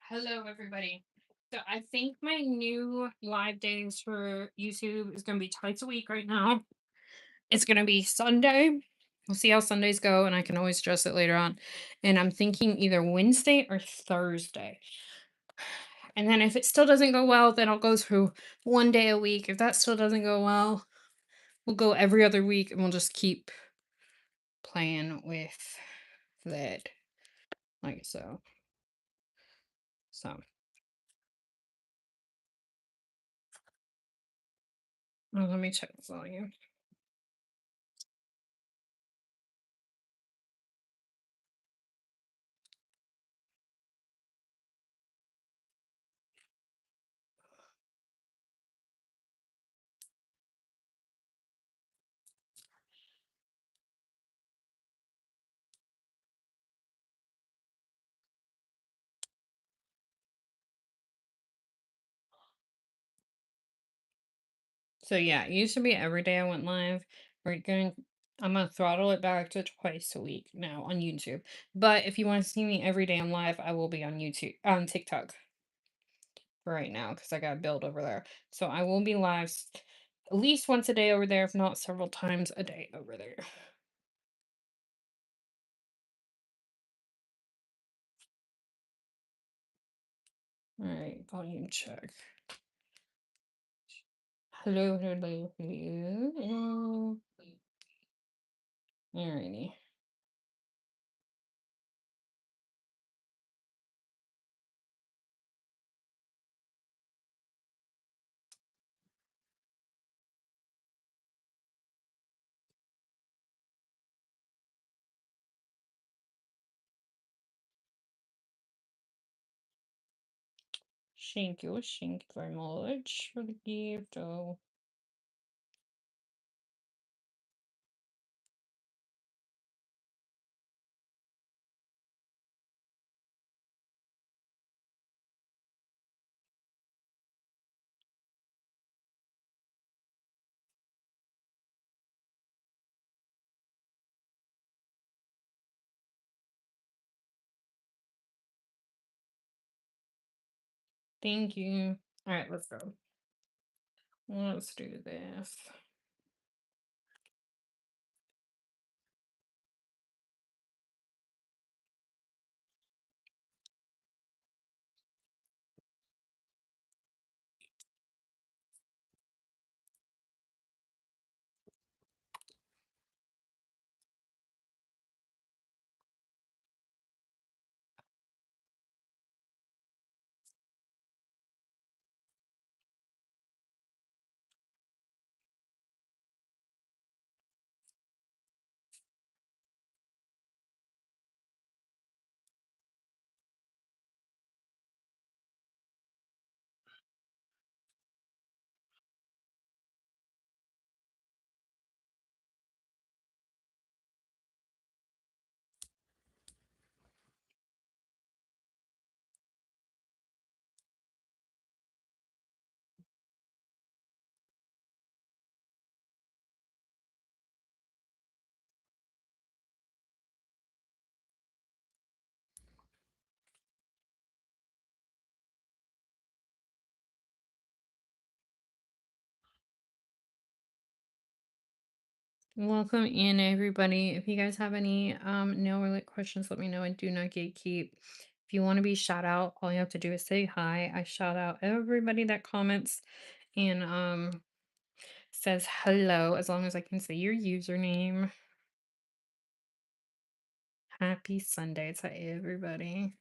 Hello, everybody. So I think my new live days for YouTube is going to be twice a week right now. It's going to be Sunday. We'll see how Sundays go, and I can always adjust it later on. And I'm thinking either Wednesday or Thursday. And then if it still doesn't go well, then I'll go through one day a week. If that still doesn't go well, we'll go every other week and we'll just keep playing with that. Like so. So, let me check the volume. So yeah, it used to be every day I went live. I'm gonna throttle it back to twice a week now on YouTube. But if you want to see me every day on live, I will be on YouTube on TikTok for right now because I got a build over there. So I will be live at least once a day over there, if not several times a day over there. All right, volume check. Hello, hello, hello. Alrighty. Thank you very much for the gift. Oh. Thank you. All right, let's go. Let's do this. Welcome in, everybody. If you guys have any nail related questions, let me know. And do not gatekeep. If you want to be shout out, all you have to do is say hi. I shout out everybody that comments and says hello, as long as I can say your username. Happy Sunday to everybody.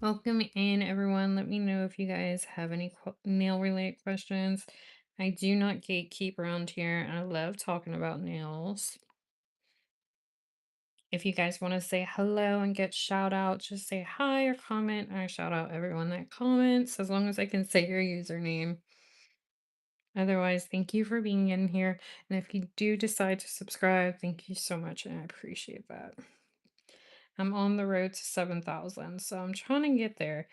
Welcome in, everyone. Let me know if you guys have any nail related questions. I do not gatekeep around here, and I love talking about nails. If you guys want to say hello and get shout out, just say hi or comment. I shout out everyone that comments as long as I can say your username. Otherwise, thank you for being in here. And if you do decide to subscribe, thank you so much, and I appreciate that. I'm on the road to 7,000, so I'm trying to get there.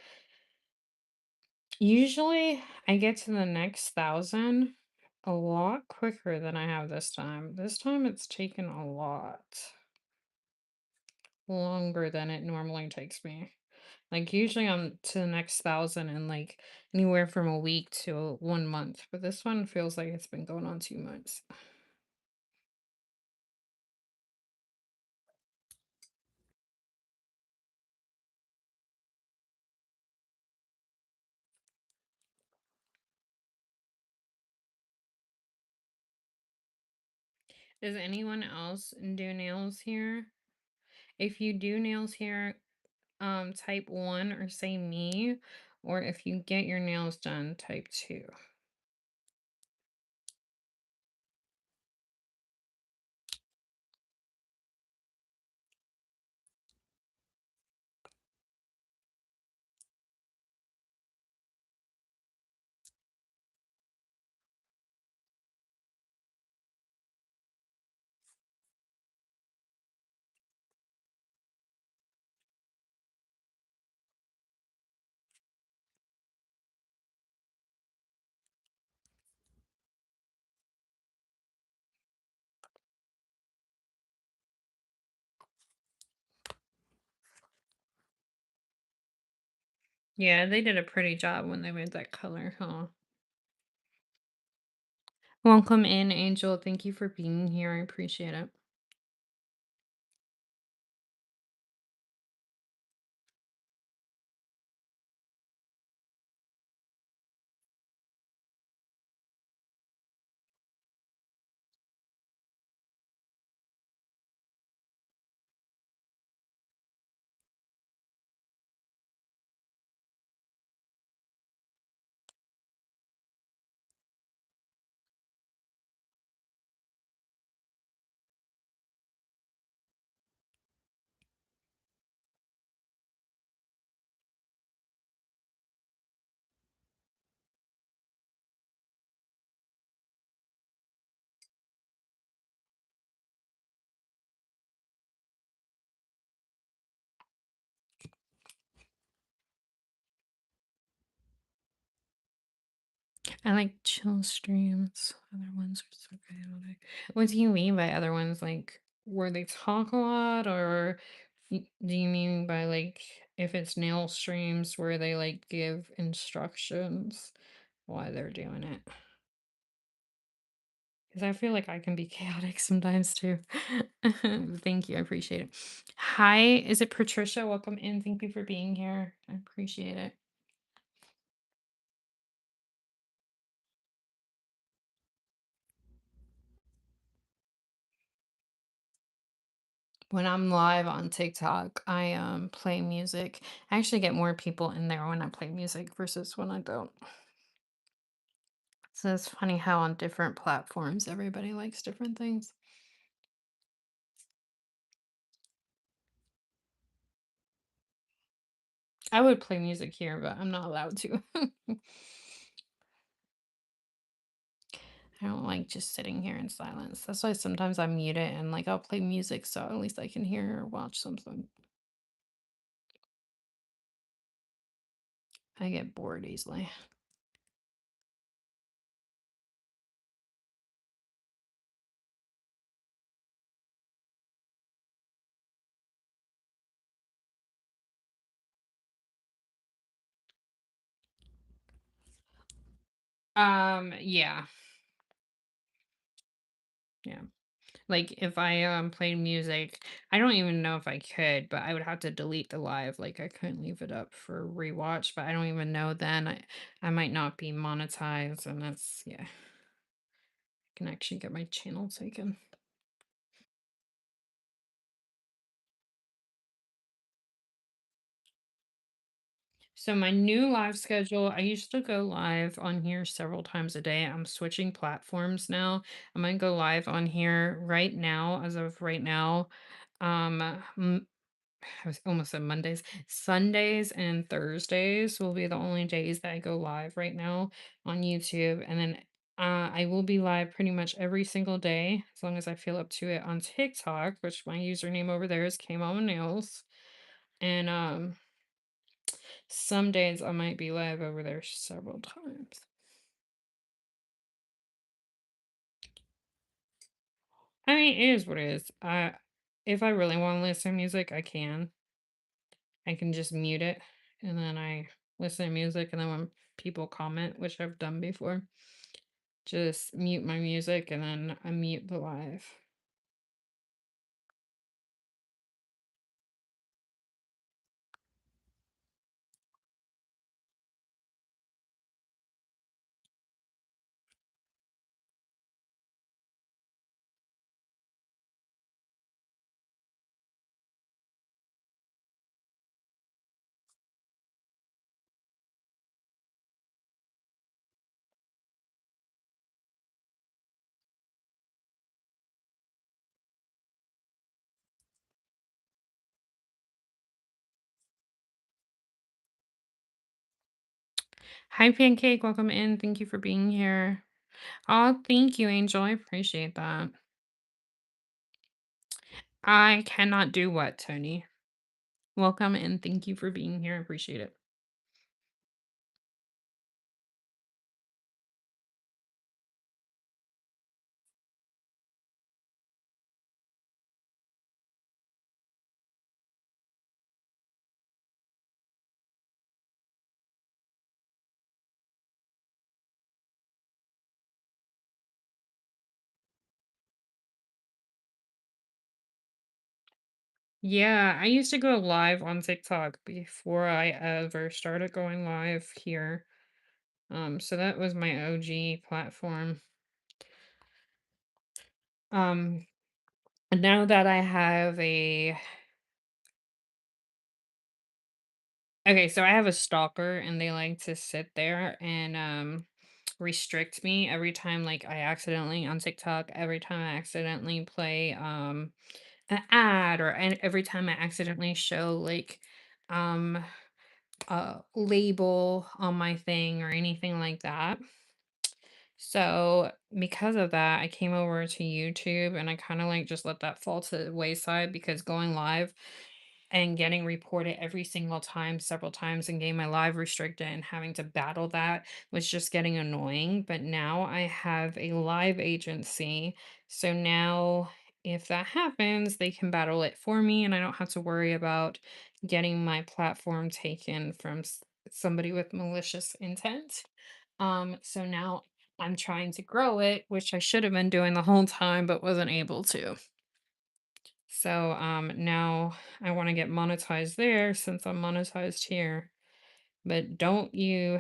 Usually, I get to the next 1,000 a lot quicker than I have this time. This time, it's taken a lot longer than it normally takes me. Like, usually I'm to the next 1,000 in like anywhere from a week to 1 month, but this one feels like it's been going on 2 months. Does anyone else do nails here? If you do nails here, type one or say me, or if you get your nails done, type two. Yeah, they did a pretty job when they made that color, huh? Welcome in, Angel. Thank you for being here. I appreciate it. I like chill streams. Other ones are so chaotic. What do you mean by other ones? Like where they talk a lot, or do you mean by like if it's nail streams where they like give instructions why they're doing it? Because I feel like I can be chaotic sometimes too. Thank you. I appreciate it. Hi, is it Patricia? Welcome in. Thank you for being here. I appreciate it. When I'm live on TikTok, I play music. I actually get more people in there when I play music versus when I don't. So it's funny how on different platforms everybody likes different things. I would play music here, but I'm not allowed to. I don't like just sitting here in silence. That's why sometimes I mute it and like I'll play music so at least I can hear or watch something. I get bored easily. Yeah. Yeah. Like if I played music, I don't even know if I could, but I would have to delete the live. Like I couldn't leave it up for rewatch, but I don't even know then. I might not be monetized, and that's yeah. I can actually get my channel taken. So my new live schedule, I used to go live on here several times a day. I'm switching platforms now. I'm gonna go live on here right now, as of right now. I was almost said Mondays. Sundays and Thursdays will be the only days that I go live right now on YouTube. And then I will be live pretty much every single day as long as I feel up to it on TikTok, which my username over there is KmogcrafterNails. And some days I might be live over there several times. I mean, it is what it is. If I really want to listen to music, I can. I can just mute it and then I listen to music and then when people comment, which I've done before, just mute my music and then unmute the live. Hi, Pancake. Welcome in. Thank you for being here. Oh, thank you, Angel. I appreciate that. I cannot do what, Tony? Welcome and thank you for being here. I appreciate it. Yeah, I used to go live on TikTok before I ever started going live here. So that was my OG platform. Um, now that I have a Okay, so I have a stalker and they like to sit there and restrict me every time like I accidentally on TikTok, every time I accidentally play an ad or every time I accidentally show like um a label on my thing or anything like that. So because of that, I came over to YouTube and I kind of like just let that fall to the wayside because going live and getting reported every single time, several times, and getting my live restricted and having to battle that was just getting annoying. But now I have a live agency. So now if that happens, they can battle it for me and I don't have to worry about getting my platform taken from somebody with malicious intent. So now I'm trying to grow it, which I should have been doing the whole time, but wasn't able to. So now I want to get monetized there since I'm monetized here. But don't you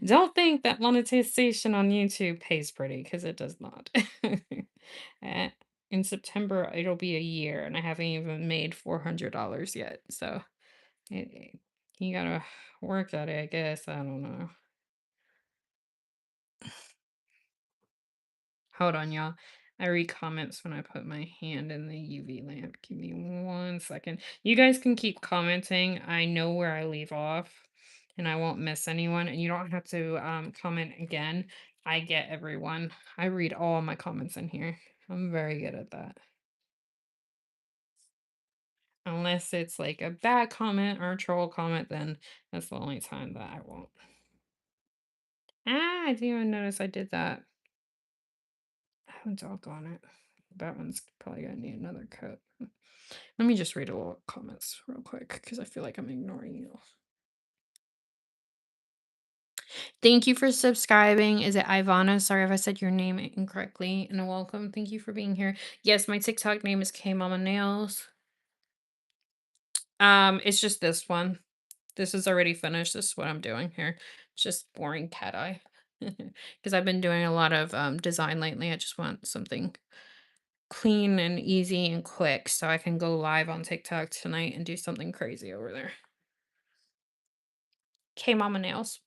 don't think that monetization on YouTube pays pretty because it does not. Eh, In September it'll be a year and I haven't even made $400 yet. So you gotta work at it, I guess. I don't know. Hold on, y'all. I read comments when I put my hand in the UV lamp. Give me 1 second. You guys can keep commenting. I know where I leave off and I won't miss anyone. And you don't have to comment again. I get everyone. I read all my comments in here. I'm very good at that. Unless it's like a bad comment or a troll comment, then that's the only time that I won't. Ah, I didn't even notice I did that. Oh, doggone it. That one's probably gonna need another coat. Let me just read a little comments real quick because I feel like I'm ignoring you. Thank you for subscribing. Is it Ivana? Sorry if I said your name incorrectly. And welcome. Thank you for being here. Yes, my TikTok name is KMamaNails. It's just this one. This is already finished. This is what I'm doing here. It's just boring cat eye. Because I've been doing a lot of design lately. I just want something clean and easy and quick so I can go live on TikTok tonight and do something crazy over there. K Mama Nails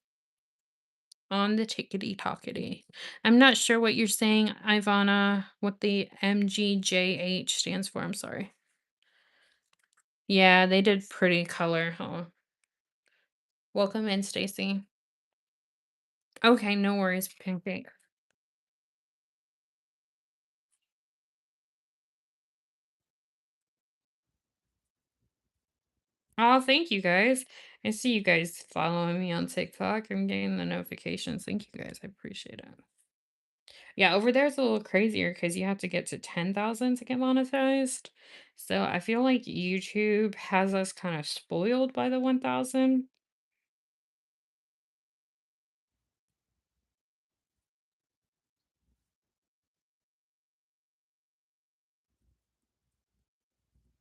on the tickety tockety. I'm not sure what you're saying, Ivana, what the MGJH stands for. I'm sorry. Yeah, they did pretty color, huh? Welcome in, Stacy. Okay, no worries, Pancake. Oh, thank you guys. I see you guys following me on TikTok. I'm getting the notifications. Thank you guys. I appreciate it. Yeah, over there it's a little crazier because you have to get to 10,000 to get monetized. So I feel like YouTube has us kind of spoiled by the 1,000.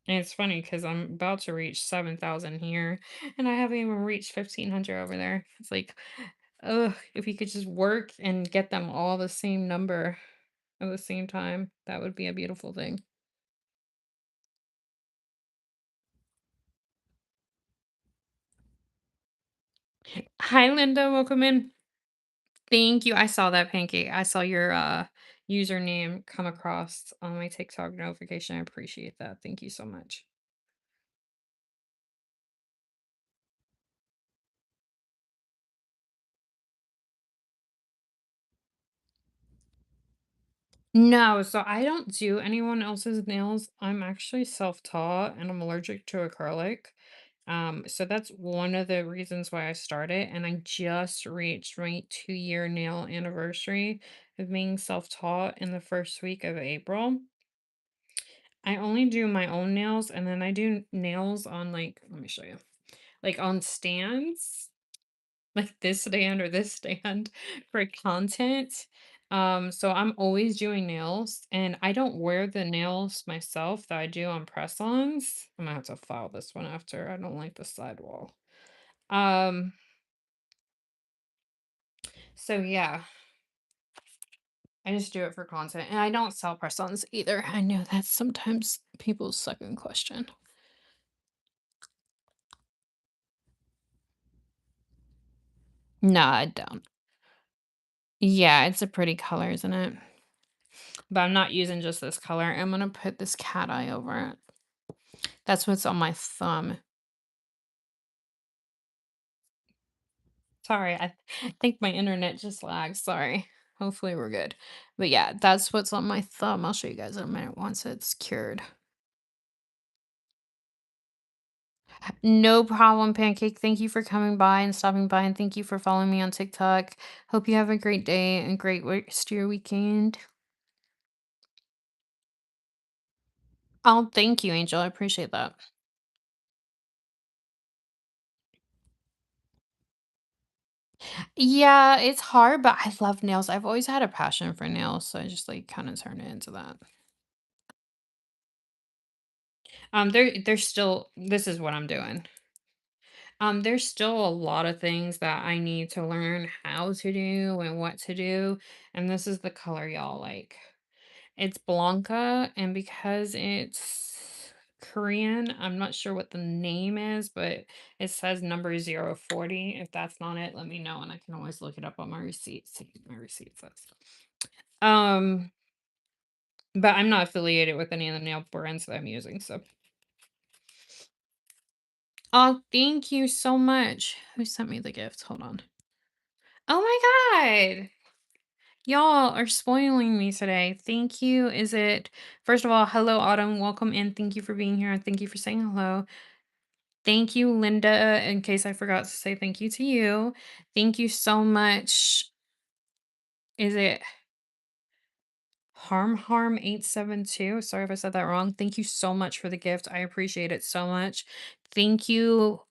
And it's funny because I'm about to reach 7,000 here and I haven't even reached 1,500 over there. It's like, ugh, if you could just work and get them all the same number at the same time, that would be a beautiful thing. Hi, Linda. Welcome in. Thank you. I saw that, Pancake. I saw your username come across on my TikTok notification. I appreciate that. Thank you so much. No, so I don't do anyone else's nails. I'm actually self-taught and I'm allergic to acrylic. So that's one of the reasons why I started. And I just reached my 2-year nail anniversary of being self-taught in the first week of April. I only do my own nails and then I do nails on like, let me show you, like on stands, like this stand or this stand for content. So I'm always doing nails and I don't wear the nails myself that I do on press-ons. I'm gonna have to file this one after. I don't like the sidewall. Um, so yeah, I just do it for content and I don't sell press-ons either. I know that's sometimes people's second question. No, I don't. Yeah, it's a pretty color, isn't it? But I'm not using just this color. I'm gonna put this cat eye over it. That's what's on my thumb. Sorry, I think my internet just lagged. Sorry. Hopefully we're good. But yeah, that's what's on my thumb. I'll show you guys in a minute once it's cured. No problem, Pancake. Thank you for coming by and stopping by, and thank you for following me on TikTok. Hope you have a great day and great rest of your weekend. Oh, thank you, Angel. I appreciate that. Yeah, it's hard, but I love nails. I've always had a passion for nails, so I just like kind of turned it into that. There's still this is what I'm doing. There's still a lot of things that I need to learn how to do and what to do, and this is the color y'all like. It's Blanca, and because it's Korean, I'm not sure what the name is, but it says number 040. If that's not it, let me know, and I can always look it up on my receipt. See what my receipt says. Um, but I'm not affiliated with any of the nail brands that I'm using, so. Oh, thank you so much. Who sent me the gift? Hold on. Oh my God. Y'all are spoiling me today. Thank you. Is it, first of all, hello, Autumn. Welcome in. Thank you for being here. And thank you for saying hello. Thank you, Linda. In case I forgot to say thank you to you. Thank you so much. Is it Harm 872? Sorry if I said that wrong. Thank you so much for the gift. I appreciate it so much. Thank you.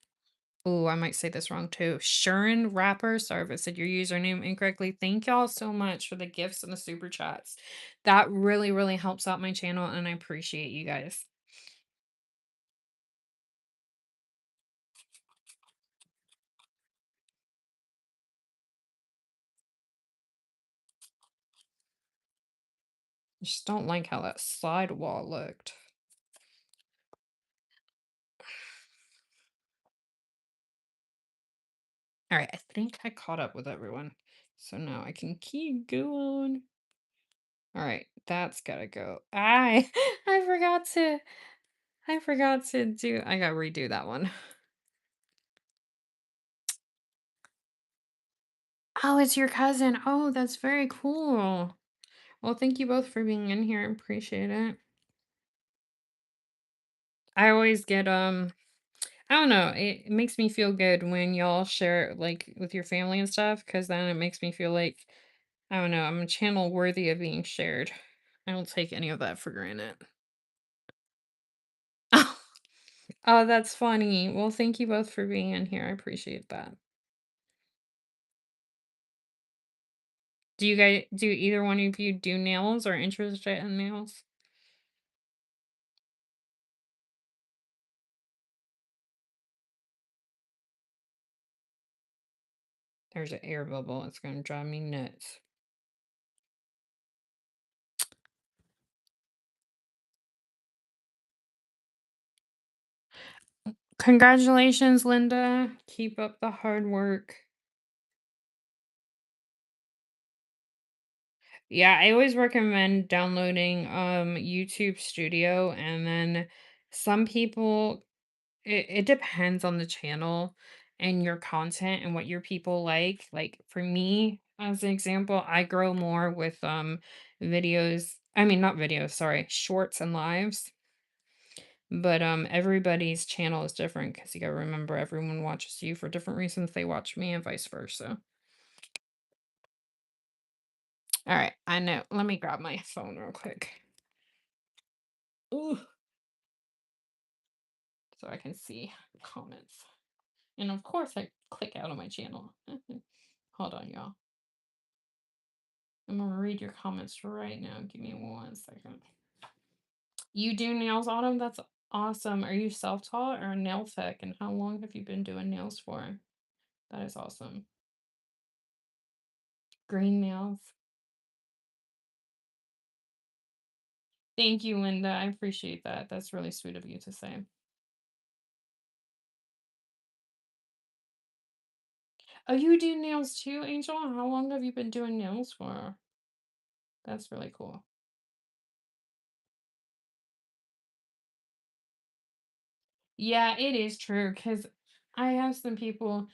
Oh, I might say this wrong too. Shurin Rapper. Sorry if I said your username incorrectly. Thank y'all so much for the gifts and the super chats. That really, really helps out my channel, and I appreciate you guys. I just don't like how that sidewall looked. All right, I think I caught up with everyone. So now I can keep going. All right, that's gotta go. I forgot to do I gotta redo that one. Oh, it's your cousin. Oh, that's very cool. Well, thank you both for being in here. I appreciate it. I always get I don't know, it makes me feel good when y'all share like with your family and stuff, because then it makes me feel like I don't know, I'm a channel worthy of being shared. I don't take any of that for granted. Oh, that's funny. Well, thank you both for being in here. I appreciate that. Do either one of you do nails or interested in nails? There's an air bubble. It's gonna drive me nuts. Congratulations, Linda. Keep up the hard work. Yeah, I always recommend downloading YouTube Studio, and then some people it depends on the channel and your content and what your people like. Like for me, as an example, I grow more with videos, I mean not videos, sorry, shorts and lives. But everybody's channel is different because you gotta remember everyone watches you for different reasons. They watch me and vice versa. All right, I know. Let me grab my phone real quick. Ooh, so I can see comments. And of course I click out of my channel. Hold on, y'all. I'm gonna read your comments right now. Give me 1 second. You do nails, Autumn? That's awesome. Are you self-taught or a nail tech? And how long have you been doing nails for? That is awesome. Green nails. Thank you, Linda. I appreciate that. That's really sweet of you to say. Oh, you do nails too, Angel? How long have you been doing nails for? That's really cool. Yeah, it is true because I have some people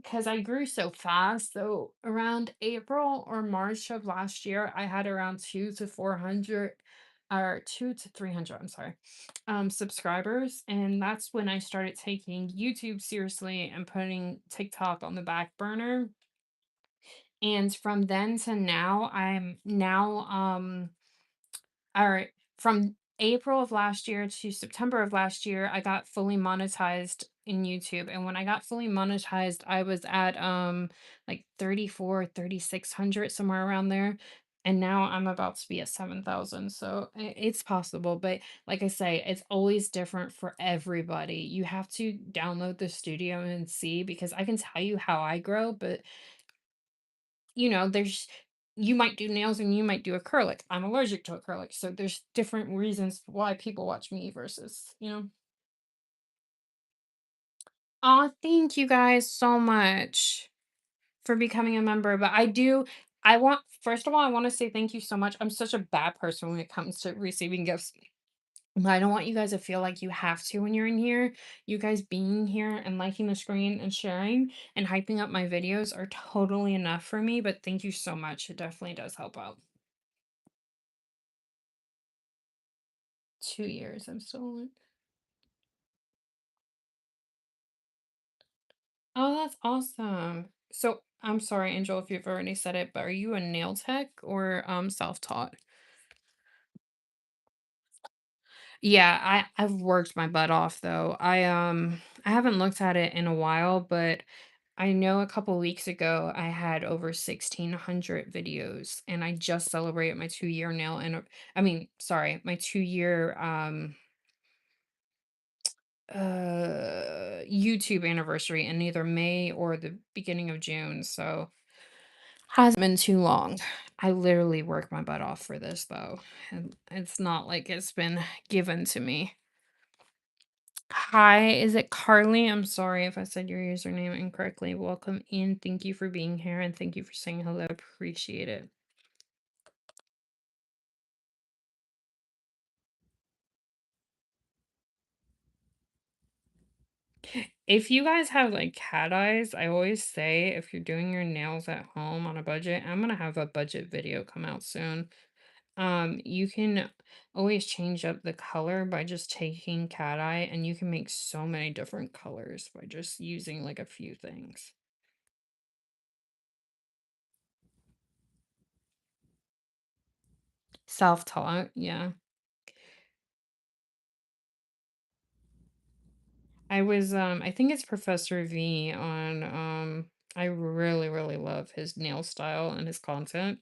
because I grew so fast. So around April or March of last year, I had around 2 to 400 or 2 to 300, I'm sorry, subscribers. And that's when I started taking YouTube seriously and putting TikTok on the back burner. And from then to now, I'm now or from April of last year to September of last year, I got fully monetized in YouTube. And when I got fully monetized, I was at like 34, 3,600 somewhere around there. And now I'm about to be at 7,000. So it's possible. But like I say, it's always different for everybody. You have to download the studio and see because I can tell you how I grow, but there's you might do nails and you might do acrylic. I'm allergic to acrylic, so there's different reasons why people watch me versus. Oh, thank you guys so much for becoming a member. But I want, first of all, I want to say thank you so much. I'm such a bad person when it comes to receiving gifts. But I don't want you guys to feel like you have to when you're in here. You guys being here and liking the screen and sharing and hyping up my videos are totally enough for me. But thank you so much. It definitely does help out. 2 years, I'm still in. Oh, that's awesome. So I'm sorry, Angel, if you've already said it, but are you a nail tech or self-taught? Yeah, I've worked my butt off though. I haven't looked at it in a while, but I know a couple weeks ago I had over 1,600 videos and I just celebrated my 2 year nail and I mean, sorry, my 2 year YouTube anniversary in either May or the beginning of June. So hasn't been too long. I literally worked my butt off for this though. And it's not like it's been given to me. Hi, is it Carly? I'm sorry if I said your username incorrectly. Welcome in. Thank you for being here and thank you for saying hello. Appreciate it. If you guys have like cat eyes, I always say if you're doing your nails at home on a budget, I'm gonna have a budget video come out soon. You can always change up the color by just taking cat eye, and you can make so many different colors by just using like a few things. Self-taught, yeah. I think it's Professor V on I really, really love his nail style and his content.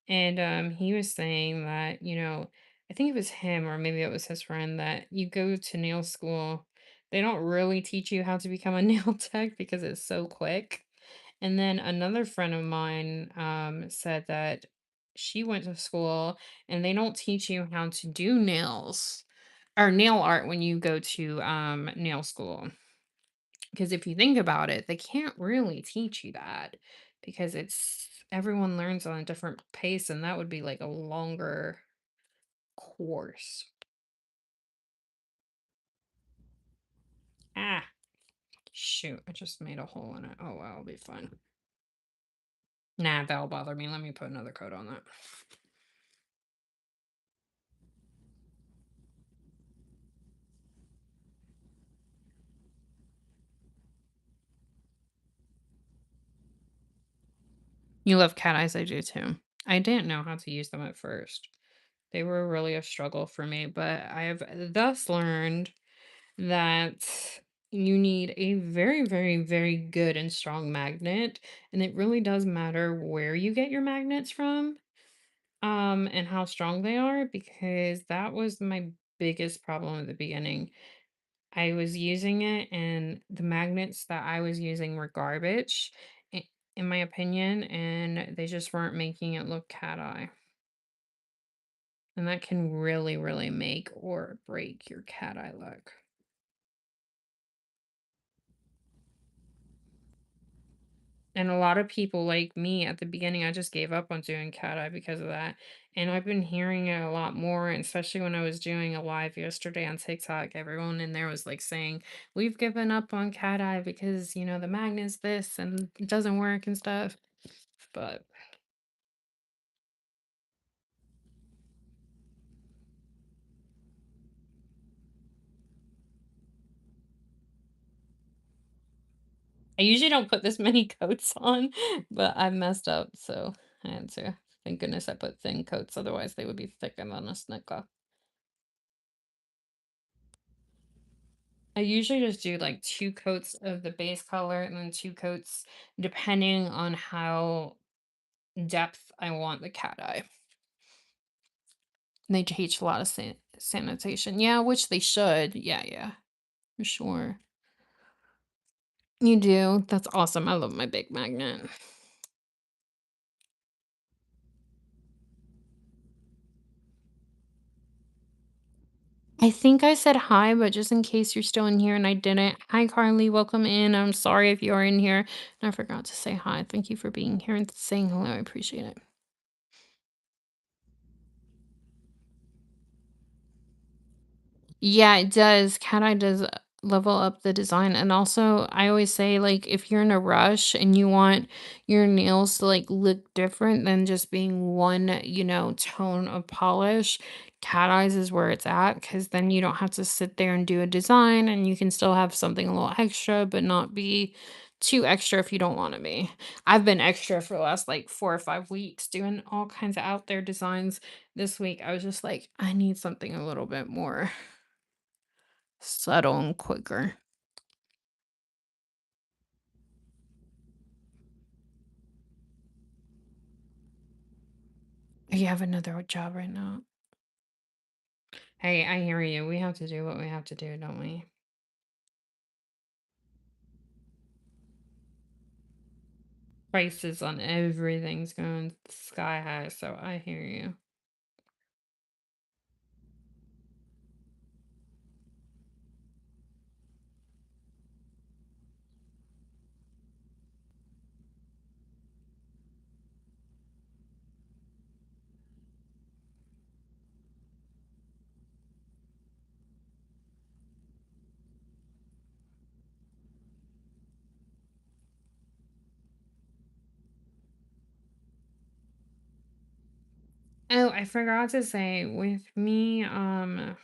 And he was saying that, I think it was him or maybe it was his friend that you go to nail school, they don't really teach you how to become a nail tech because it's so quick. And then another friend of mine said that she went to school and they don't teach you how to do nails or nail art when you go to nail school. Because if you think about it, they can't really teach you that because it's everyone learns on a different pace, and that would be like a longer course. Ah, shoot, I just made a hole in it. Oh well, it'll be fun. Nah, that'll bother me. Let me put another coat on that. You love cat eyes, I do too. I didn't know how to use them at first. They were really a struggle for me, but I have thus learned that you need a very, very, very good and strong magnet. And it really does matter where you get your magnets from, and how strong they are, because that was my biggest problem at the beginning. I was using it, and the magnets that I was using were garbage, in my opinion, and they just weren't making it look cat eye. And that can really, really make or break your cat eye look. And a lot of people like me at the beginning, I just gave up on doing cat eye because of that. And I've been hearing it a lot more, and especially when I was doing a live yesterday on TikTok, everyone in there was like saying, we've given up on cat eye because, the magnet's this and it doesn't work and stuff. But I usually don't put this many coats on, but I messed up. So I had to. Thank goodness I put thin coats, otherwise, they would be thicker than a snicker. I usually just do like two coats of the base color and then two coats depending on how depth I want the cat eye. They teach a lot of sanitation. Yeah, which they should. Yeah, yeah, for sure. You do. That's awesome. I love my big magnet. I think I said hi, but just in case you're still in here and I didn't, hi Carly, welcome in. I'm sorry if you are in here and I forgot to say hi. Thank you for being here and saying hello. I appreciate it. Yeah, it does. Cat Eye does level up the design. And also, I always say, like, if you're in a rush and you want your nails to like look different than just being one, tone of polish, Cat Eyes is where it's at because then you don't have to sit there and do a design and you can still have something a little extra, but not be too extra if you don't want to be. I've been extra for the last like 4 or 5 weeks doing all kinds of out there designs. This week, I was just like, I need something a little bit more subtle and quicker. You have another job right now. Hey, I hear you. We have to do what we have to do, don't we? Prices on everything's going sky high, so I hear you. Oh, I forgot to say with me, I'm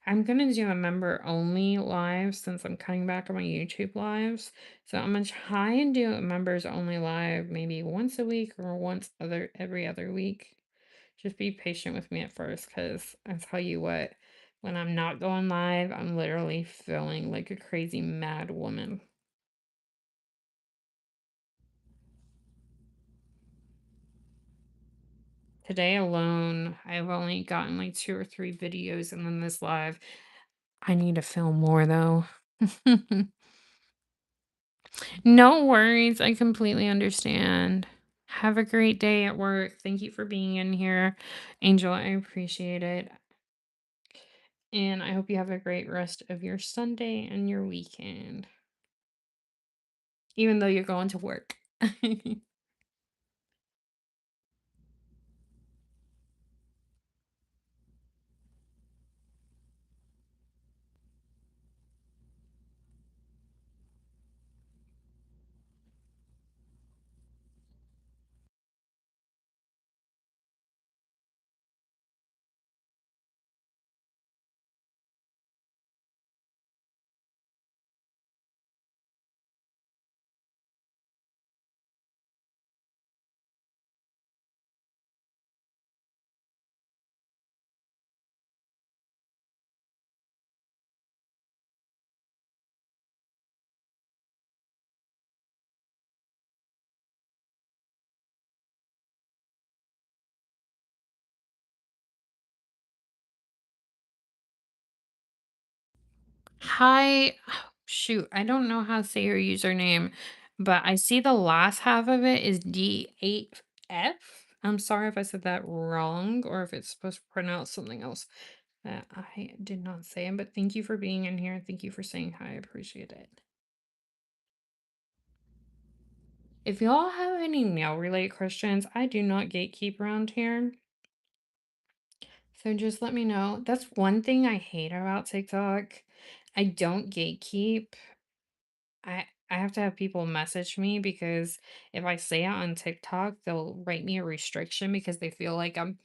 gonna do a member only live since I'm cutting back on my YouTube lives. So I'm gonna try and do a members only live maybe once a week or once other every other week. Just be patient with me at first, because I tell you what, when I'm not going live, I'm literally feeling like a crazy mad woman. Today alone, I've only gotten like 2 or 3 videos, and then this live. I need to film more though. No worries. I completely understand. Have a great day at work. Thank you for being in here, Angel. I appreciate it. And I hope you have a great rest of your Sunday and your weekend, even though you're going to work. Hi. Shoot, I don't know how to say your username, but I see the last half of it is D8F. I'm sorry if I said that wrong or if it's supposed to pronounce something else that I did not say. But thank you for being in here. Thank you for saying hi. I appreciate it. If y'all have any nail related questions, I do not gatekeep around here. So just let me know. That's one thing I hate about TikTok. I don't gatekeep. I have to have people message me because if I say it on TikTok, they'll write me a restriction because they feel like I'm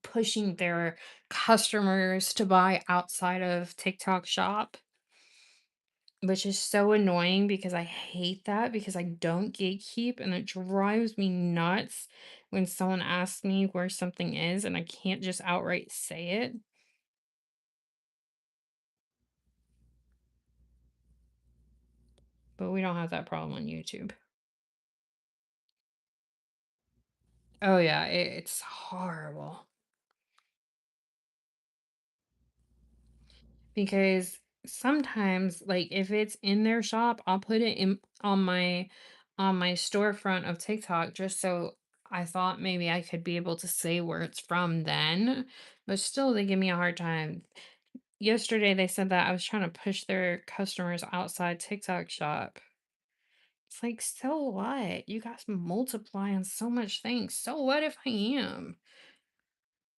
pushing their customers to buy outside of TikTok shop, which is so annoying because I hate that because I don't gatekeep and it drives me nuts when someone asks me where something is and I can't just outright say it. But we don't have that problem on YouTube. Oh yeah, it's horrible. Because sometimes, like, if it's in their shop, I'll put it in on my storefront of TikTok just so I thought maybe I could be able to say where it's from then, but still they give me a hard time. Yesterday they said that I was trying to push their customers outside TikTok shop. It's like, so what? You guys multiply on so much things. So what if I am?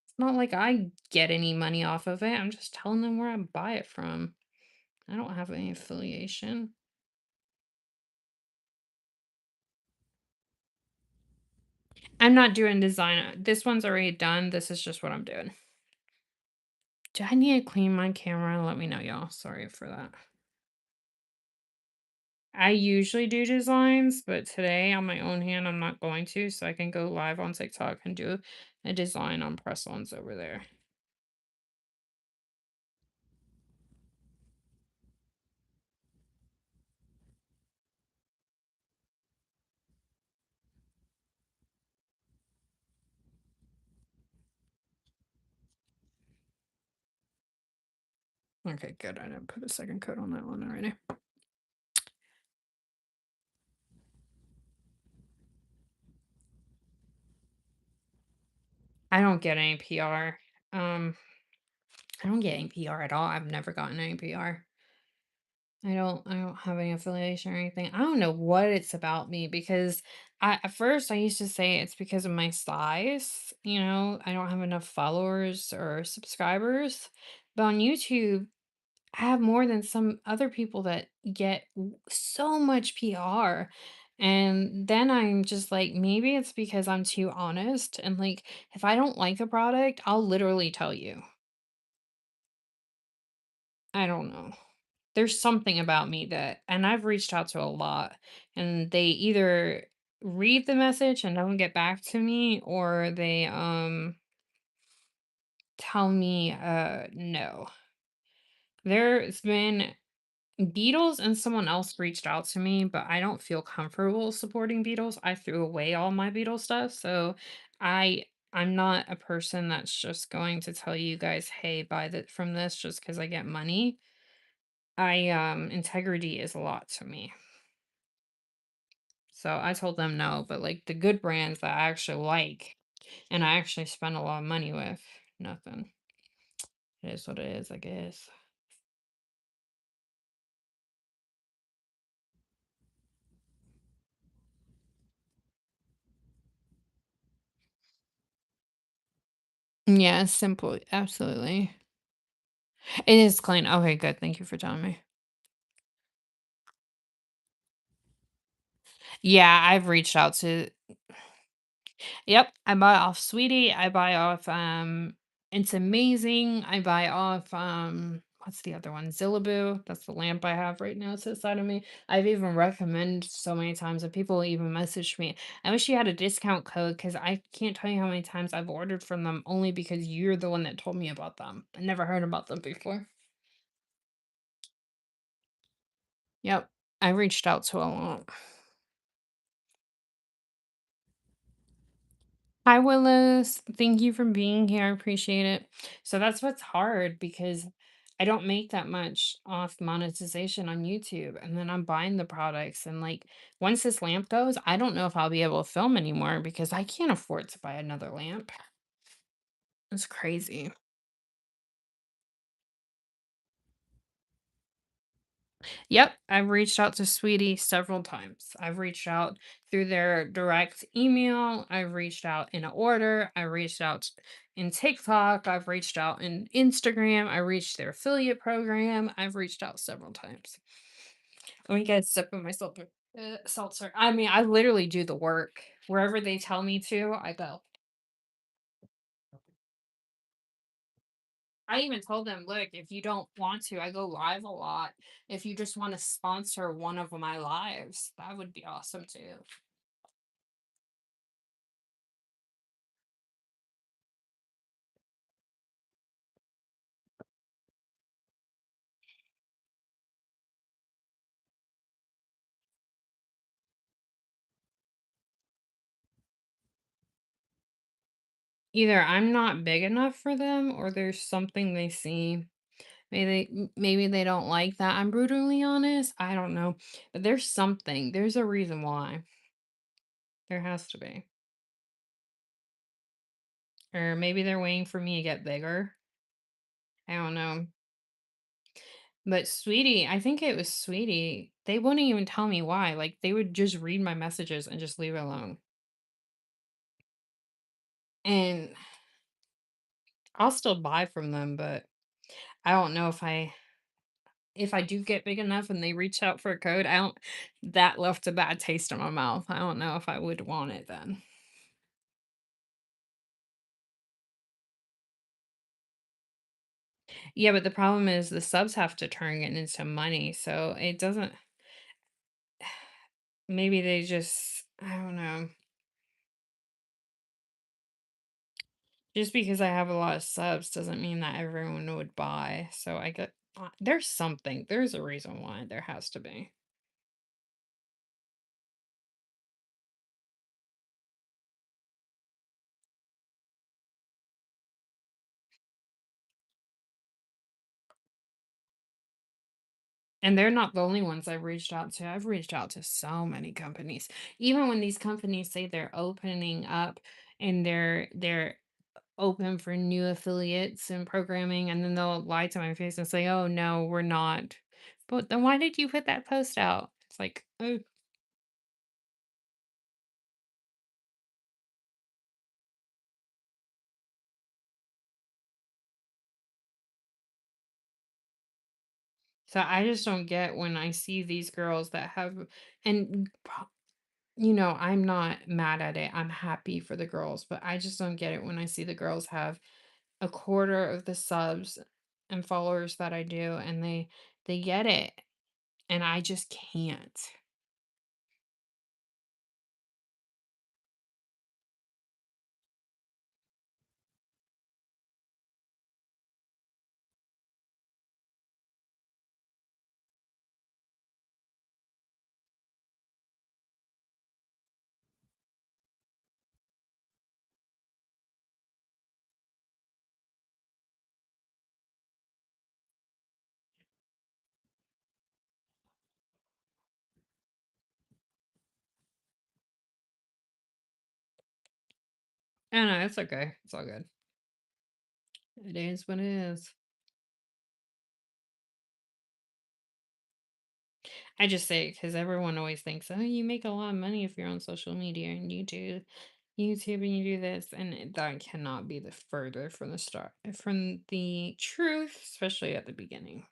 It's not like I get any money off of it. I'm just telling them where I buy it from. I don't have any affiliation. I'm not doing design. This one's already done. This is just what I'm doing. Do I need to clean my camera? Let me know, y'all. Sorry for that. I usually do designs, but today on my own hand, I'm not going to, so I can go live on TikTok and do a design on press-ons over there. Okay, good. I didn't put a second coat on that one already. I don't get any PR. I don't get any PR at all. I've never gotten any PR. I don't have any affiliation or anything. I don't know what it's about me because at first I used to say it's because of my size, I don't have enough followers or subscribers. But on YouTube, I have more than some other people that get so much PR. And then I'm just like, maybe it's because I'm too honest. And like, if I don't like a product, I'll literally tell you. I don't know. There's something about me that, and I've reached out to a lot, and they either read the message and don't get back to me, or they tell me no. There's been Beatles and someone else reached out to me, but I don't feel comfortable supporting Beatles. I threw away all my Beatles stuff, so I I'm not a person that's just going to tell you guys, "Hey, buy that from this," just because I get money. Integrity is a lot to me. So I told them no, but like the good brands that I actually like and I actually spend a lot of money with, nothing. It is what it is, I guess. Yeah, simple. Absolutely. It is clean. Okay, good. Thank you for telling me. Yeah, I've reached out to. Yep, I buy off Sweetie. I buy off It's Amazing. I buy off what's the other one? Zillaboo. That's the lamp I have right now to the side of me. I've even recommended so many times and people even message me. I wish you had a discount code because I can't tell you how many times I've ordered from them only because you're the one that told me about them. I never heard about them before. Yep. I reached out to a lot. Hi, Willis. Thank you for being here. I appreciate it. So that's what's hard because I don't make that much off monetization on YouTube. And then I'm buying the products. And like once this lamp goes, I don't know if I'll be able to film anymore because I can't afford to buy another lamp. It's crazy. Yep, I've reached out to Sweetie several times. I've reached out through their direct email. I've reached out in an order. I reached out in TikTok. I've reached out in Instagram. I reached their affiliate program. I've reached out several times. Let me get a sip of my seltzer. I mean, I literally do the work. Wherever they tell me to, I go. I even told them, look, if you don't want to, I go live a lot. If you just want to sponsor one of my lives, that would be awesome too. Either I'm not big enough for them or there's something they see. Maybe they don't like that I'm brutally honest. I don't know. But there's something. There's a reason why. There has to be. Or maybe they're waiting for me to get bigger. I don't know. But Sweetie, I think it was Sweetie. They wouldn't even tell me why. Like they would just read my messages and just leave it alone. And I'll still buy from them, but I don't know if I do get big enough and they reach out for a code, I don't that left a bad taste in my mouth. I don't know if I would want it then. Yeah, but the problem is the subs have to turn it into money, so it doesn't maybe they just I don't know. Just because I have a lot of subs doesn't mean that everyone would buy. So I get there's something. There's a reason why there has to be. And they're not the only ones I've reached out to. I've reached out to so many companies. Even when these companies say they're opening up and they're open for new affiliates and programming, and then they'll lie to my face and say, "Oh no, we're not." But then why did you put that post out? It's like, oh, so I just don't get when I see these girls that have and I'm not mad at it. I'm happy for the girls, but I just don't get it when I see the girls have a quarter of the subs and followers that I do, and they get it, and I just can't. I know, it's okay. It's all good. It is what it is. I just say it because everyone always thinks, "Oh, you make a lot of money if you're on social media and you do YouTube and you do this," and that cannot be the further from the start from the truth, especially at the beginning.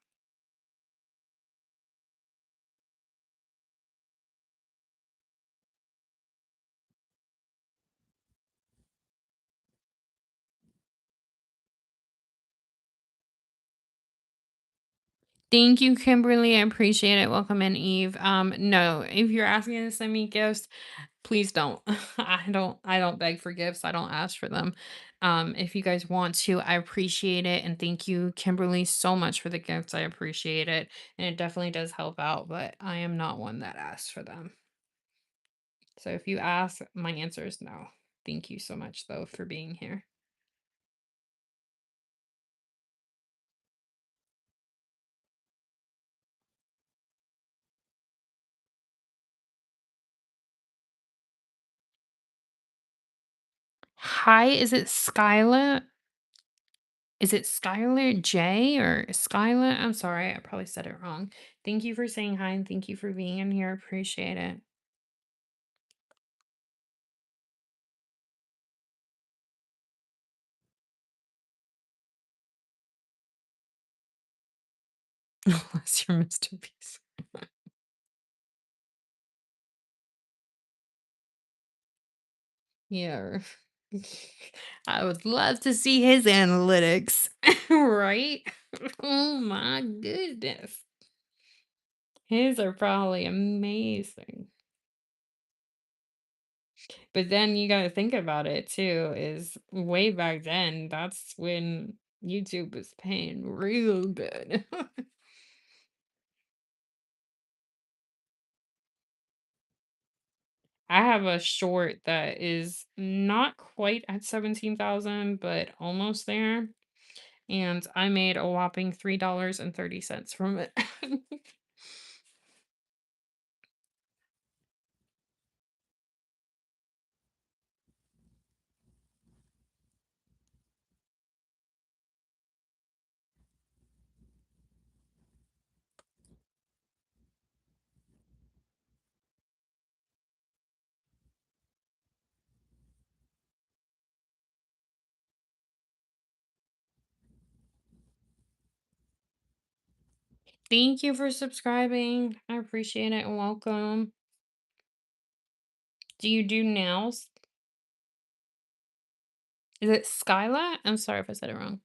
Thank you, Kimberly. I appreciate it. Welcome in, Eve. No, if you're asking to send me gifts, please don't. I don't beg for gifts. I don't ask for them. If you guys want to, I appreciate it. And thank you, Kimberly, so much for the gifts. I appreciate it. And it definitely does help out, but I am not one that asks for them. So if you ask, my answer is no. Thank you so much though for being here. Hi, is it Skyla? Is it Skylar J or Skyla? I'm sorry, I probably said it wrong. Thank you for saying hi and thank you for being in here. Appreciate it. Unless you're Mr. Beast. Yeah. I would love to see his analytics. Right? Oh my goodness. His are probably amazing. But then you gotta think about it too, is way back then, that's when YouTube was paying real good. I have a short that is not quite at 17,000, but almost there. And I made a whopping $3.30 from it. Thank you for subscribing. I appreciate it and welcome. Do you do nails? Is it Skyla? I'm sorry if I said it wrong.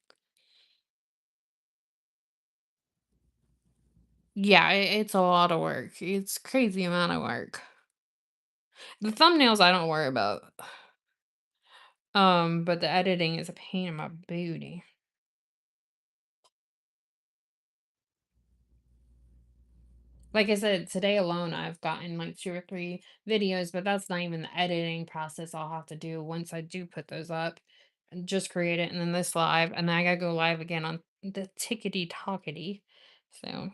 Yeah, it's a lot of work. It's crazy amount of work. The thumbnails I don't worry about. But the editing is a pain in my booty. Like I said, today alone, I've gotten like 2 or 3 videos, but that's not even the editing process I'll have to do once I do put those up. And just create it and then this live, and then I gotta go live again on the tickety tockety. So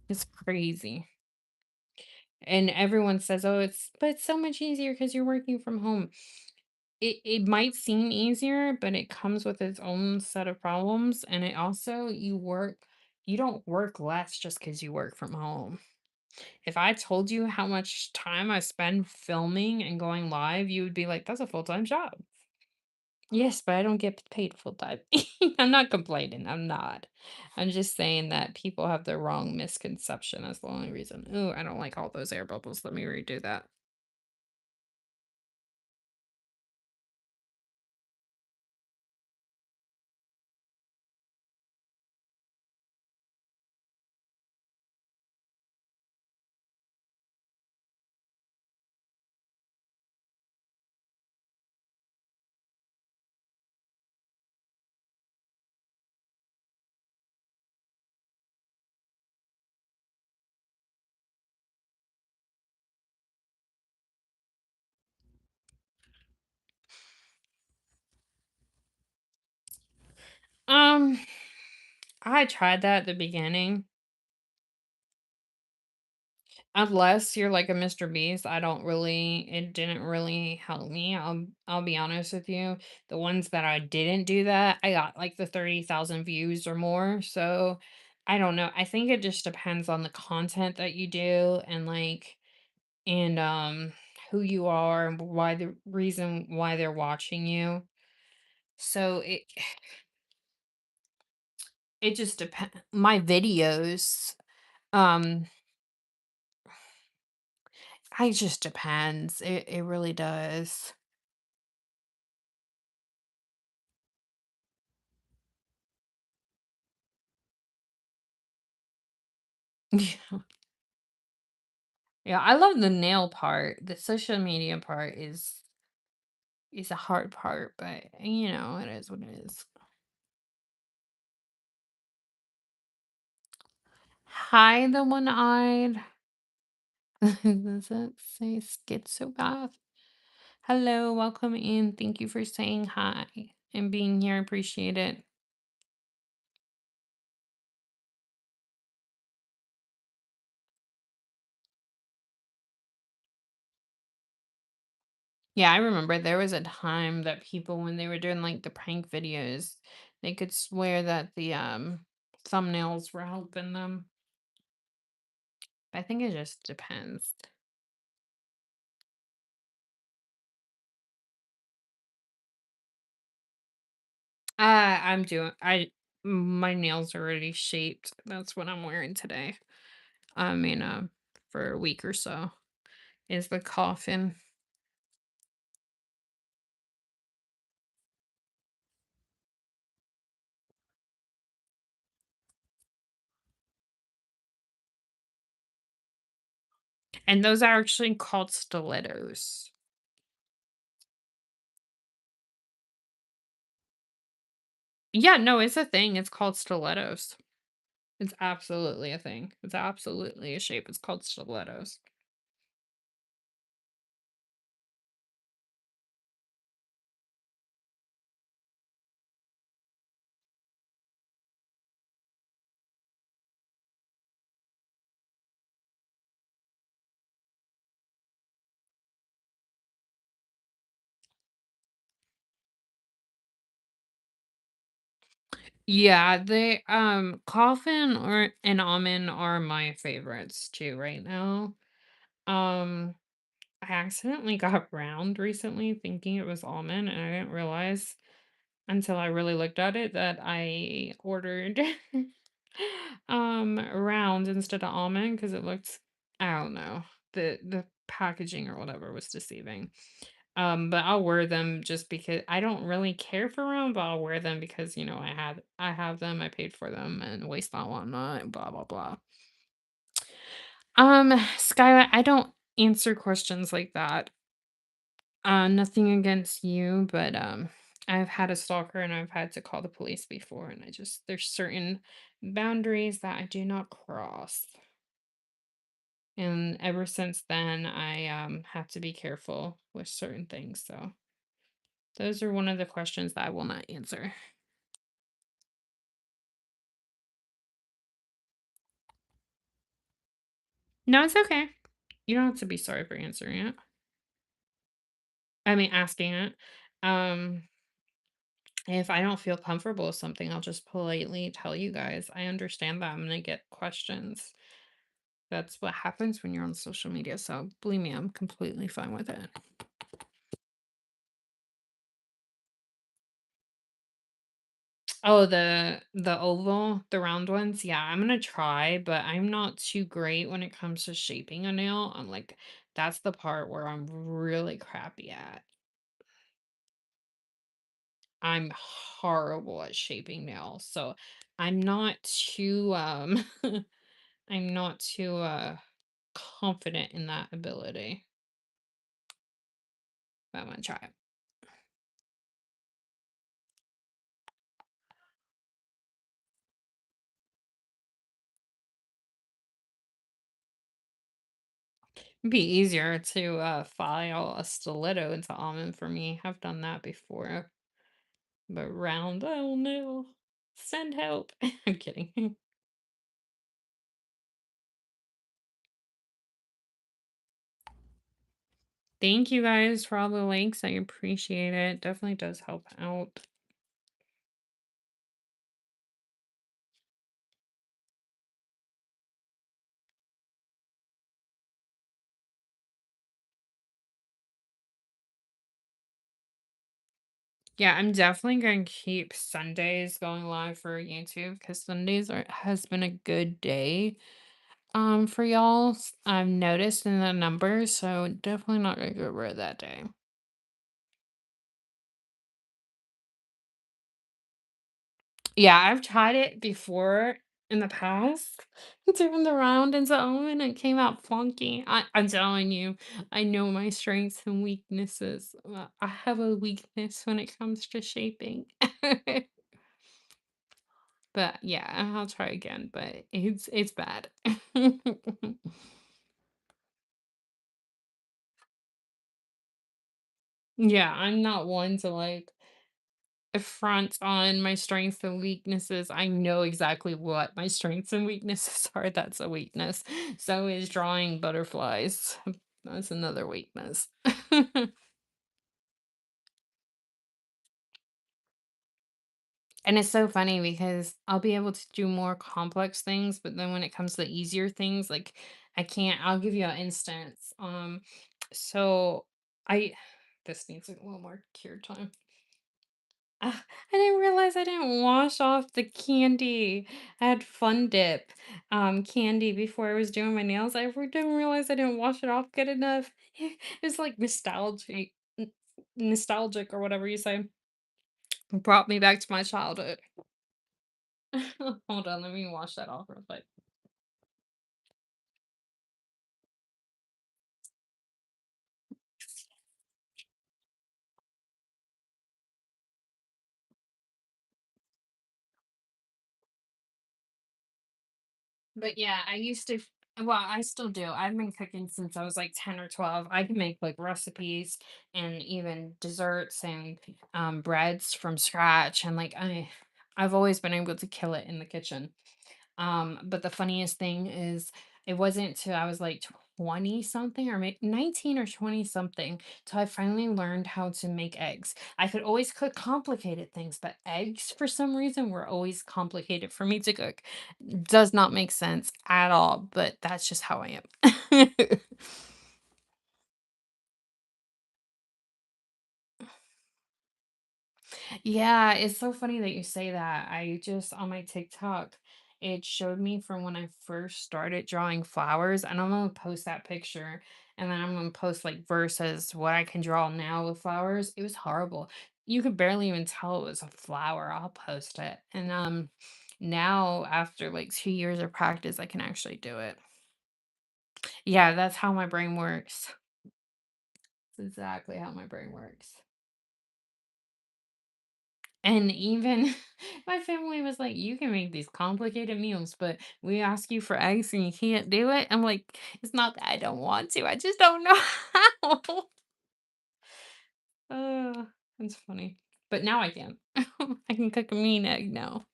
it's crazy. And everyone says, "Oh, it's so much easier because you're working from home." It might seem easier, but it comes with its own set of problems. And it also you don't work less just because you work from home. If I told you how much time I spend filming and going live, you would be like, that's a full-time job. Yes, but I don't get paid full time. I'm not complaining. I'm not. I'm just saying that people have the wrong misconception. That's the only reason. Oh, I don't like all those air bubbles. Let me redo that. Um, I tried that at the beginning. Unless you're like a Mr. Beast, I don't really it didn't really help me. I'll be honest with you. The ones that I didn't do that, I got like the 30,000 views or more. So I don't know. I think it just depends on the content that you do and and who you are and why the reason why they're watching you. So it just depends. My videos, um, I just depends. It really does. Yeah, I love the nail part. The social media part is a hard part, but it is what it is. Hi, the one-eyed. Does it say schizopath? Hello, welcome in. Thank you for saying hi and being here. Appreciate it. Yeah, I remember there was a time that people, when they were doing like the prank videos, they could swear that the thumbnails were helping them. I think it just depends. I'm doing my nails are already shaped. That's what I'm wearing today. I mean, for a week or so is the coffin. And those are actually called stilettos. Yeah, no, it's a thing. It's called stilettos. It's absolutely a thing. It's absolutely a shape. It's called stilettos. Yeah, they coffin or and almond are my favorites too right now. Um I accidentally got round recently thinking it was almond and I didn't realize until I really looked at it that I ordered round instead of almond because it looked, I don't know, the packaging or whatever was deceiving. But I'll wear them just because I don't really care for round, but I'll wear them because I have them, I paid for them and waste not want not, blah blah blah. Skylar, I don't answer questions like that. Nothing against you, but I've had a stalker and I've had to call the police before, and there's certain boundaries that I do not cross. And ever since then, I have to be careful with certain things. So those are one of the questions that I will not answer. No, it's okay. You don't have to be sorry for answering it. I mean, asking it. Um, if I don't feel comfortable with something, I'll just politely tell you guys. I understand that I'm gonna get questions. That's what happens when you're on social media, so believe me, I'm completely fine with it. Oh, the oval, the round ones? Yeah, I'm gonna try, but I'm not too great when it comes to shaping a nail. I'm like, that's the part where I'm really crappy at. I'm horrible at shaping nails, so I'm not too I'm not too confident in that ability. But I'm gonna try it. It'd be easier to file a stiletto into almond for me. I've done that before. But round, oh no. Send help. I'm kidding. Thank you guys for all the links. I appreciate it. Definitely does help out. Yeah, I'm definitely going to keep Sundays going live for YouTube because Sundays has been a good day for y'all. I've noticed in the numbers, so definitely not gonna get rid of that day. Yeah, I've tried it before in the past. Doing the round and so and it came out funky. I'm telling you, I know my strengths and weaknesses. I have a weakness when it comes to shaping. But yeah, I'll try again, but it's bad. Yeah, I'm not one to like front on my strengths and weaknesses. I know exactly what my strengths and weaknesses are. That's a weakness. So is drawing butterflies. That's another weakness. And it's so funny because I'll be able to do more complex things, but then when it comes to easier things, like I can't. I'll give you an instance. So I this needs a little more cure time. I didn't realize I didn't wash off the candy. I had Fun Dip candy before I was doing my nails. Didn't realize I didn't wash it off good enough. It's like nostalgic or whatever you say. It brought me back to my childhood. Hold on, let me wash that off real quick. But yeah, I used to well, I still do. I've been cooking since I was like 10 or 12. I can make like recipes and even desserts and breads from scratch and I've always been able to kill it in the kitchen. But the funniest thing is it wasn't till I was like 20 something or 19 or 20 something till I finally learned how to make eggs. I could always cook complicated things, but eggs for some reason were always complicated for me to cook. Does not make sense at all, but that's just how I am. Yeah, it's so funny that you say that. I just on my TikTok, it showed me from when I first started drawing flowers, and I'm gonna post that picture, and then I'm gonna post like versus what I can draw now with flowers. It was horrible. You could barely even tell it was a flower. I'll post it. And now after like 2 years of practice, I can actually do it. Yeah, that's how my brain works. That's exactly how my brain works. And even my family was like, "You can make these complicated meals, but we ask you for eggs and you can't do it." I'm like, "It's not that I don't want to, I just don't know how." Uh, it's funny. But now I can. I can cook a mean egg now.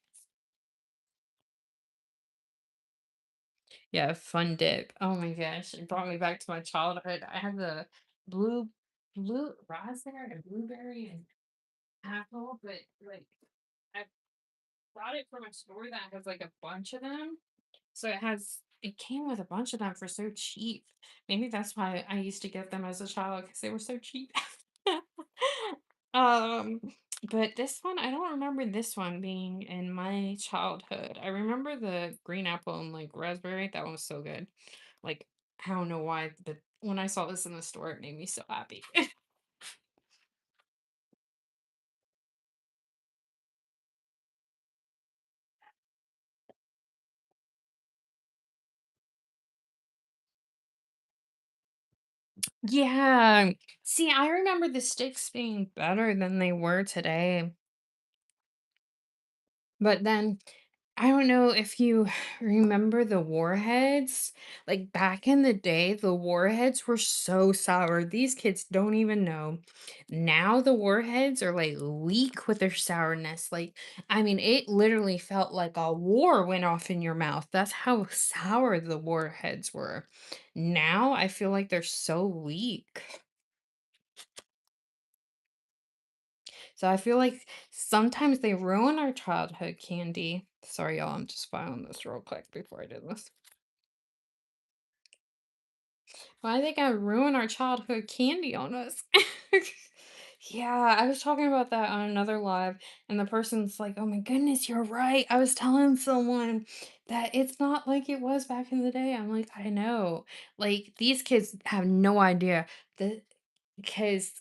Yeah, Fun Dip. Oh my gosh, it brought me back to my childhood. I had the blue blue raspberry and blueberry and apple, but like I bought it from a store that has like a bunch of them. So it came with a bunch of them for so cheap. Maybe that's why I used to get them as a child because they were so cheap. um, But this one, I don't remember this one being in my childhood. I remember the green apple and like raspberry. That one was so good. Like, I don't know why, but when I saw this in the store, it made me so happy. Yeah. See, I remember the sticks being better than they were today. But then I don't know if you remember the warheads. Like back in the day, the warheads were so sour. These kids don't even know. Now the warheads are like weak with their sourness. Like, I mean, it literally felt like a war went off in your mouth. That's how sour the warheads were. Now I feel like they're so weak. So I feel like sometimes they ruin our childhood candy. Sorry, y'all, I'm just filing this real quick before I do this. Why they gotta ruin our childhood candy on us? Yeah, I was talking about that on another live, and the person's like, "Oh my goodness, you're right. I was telling someone that it's not like it was back in the day." I'm like, "I know." Like these kids have no idea that because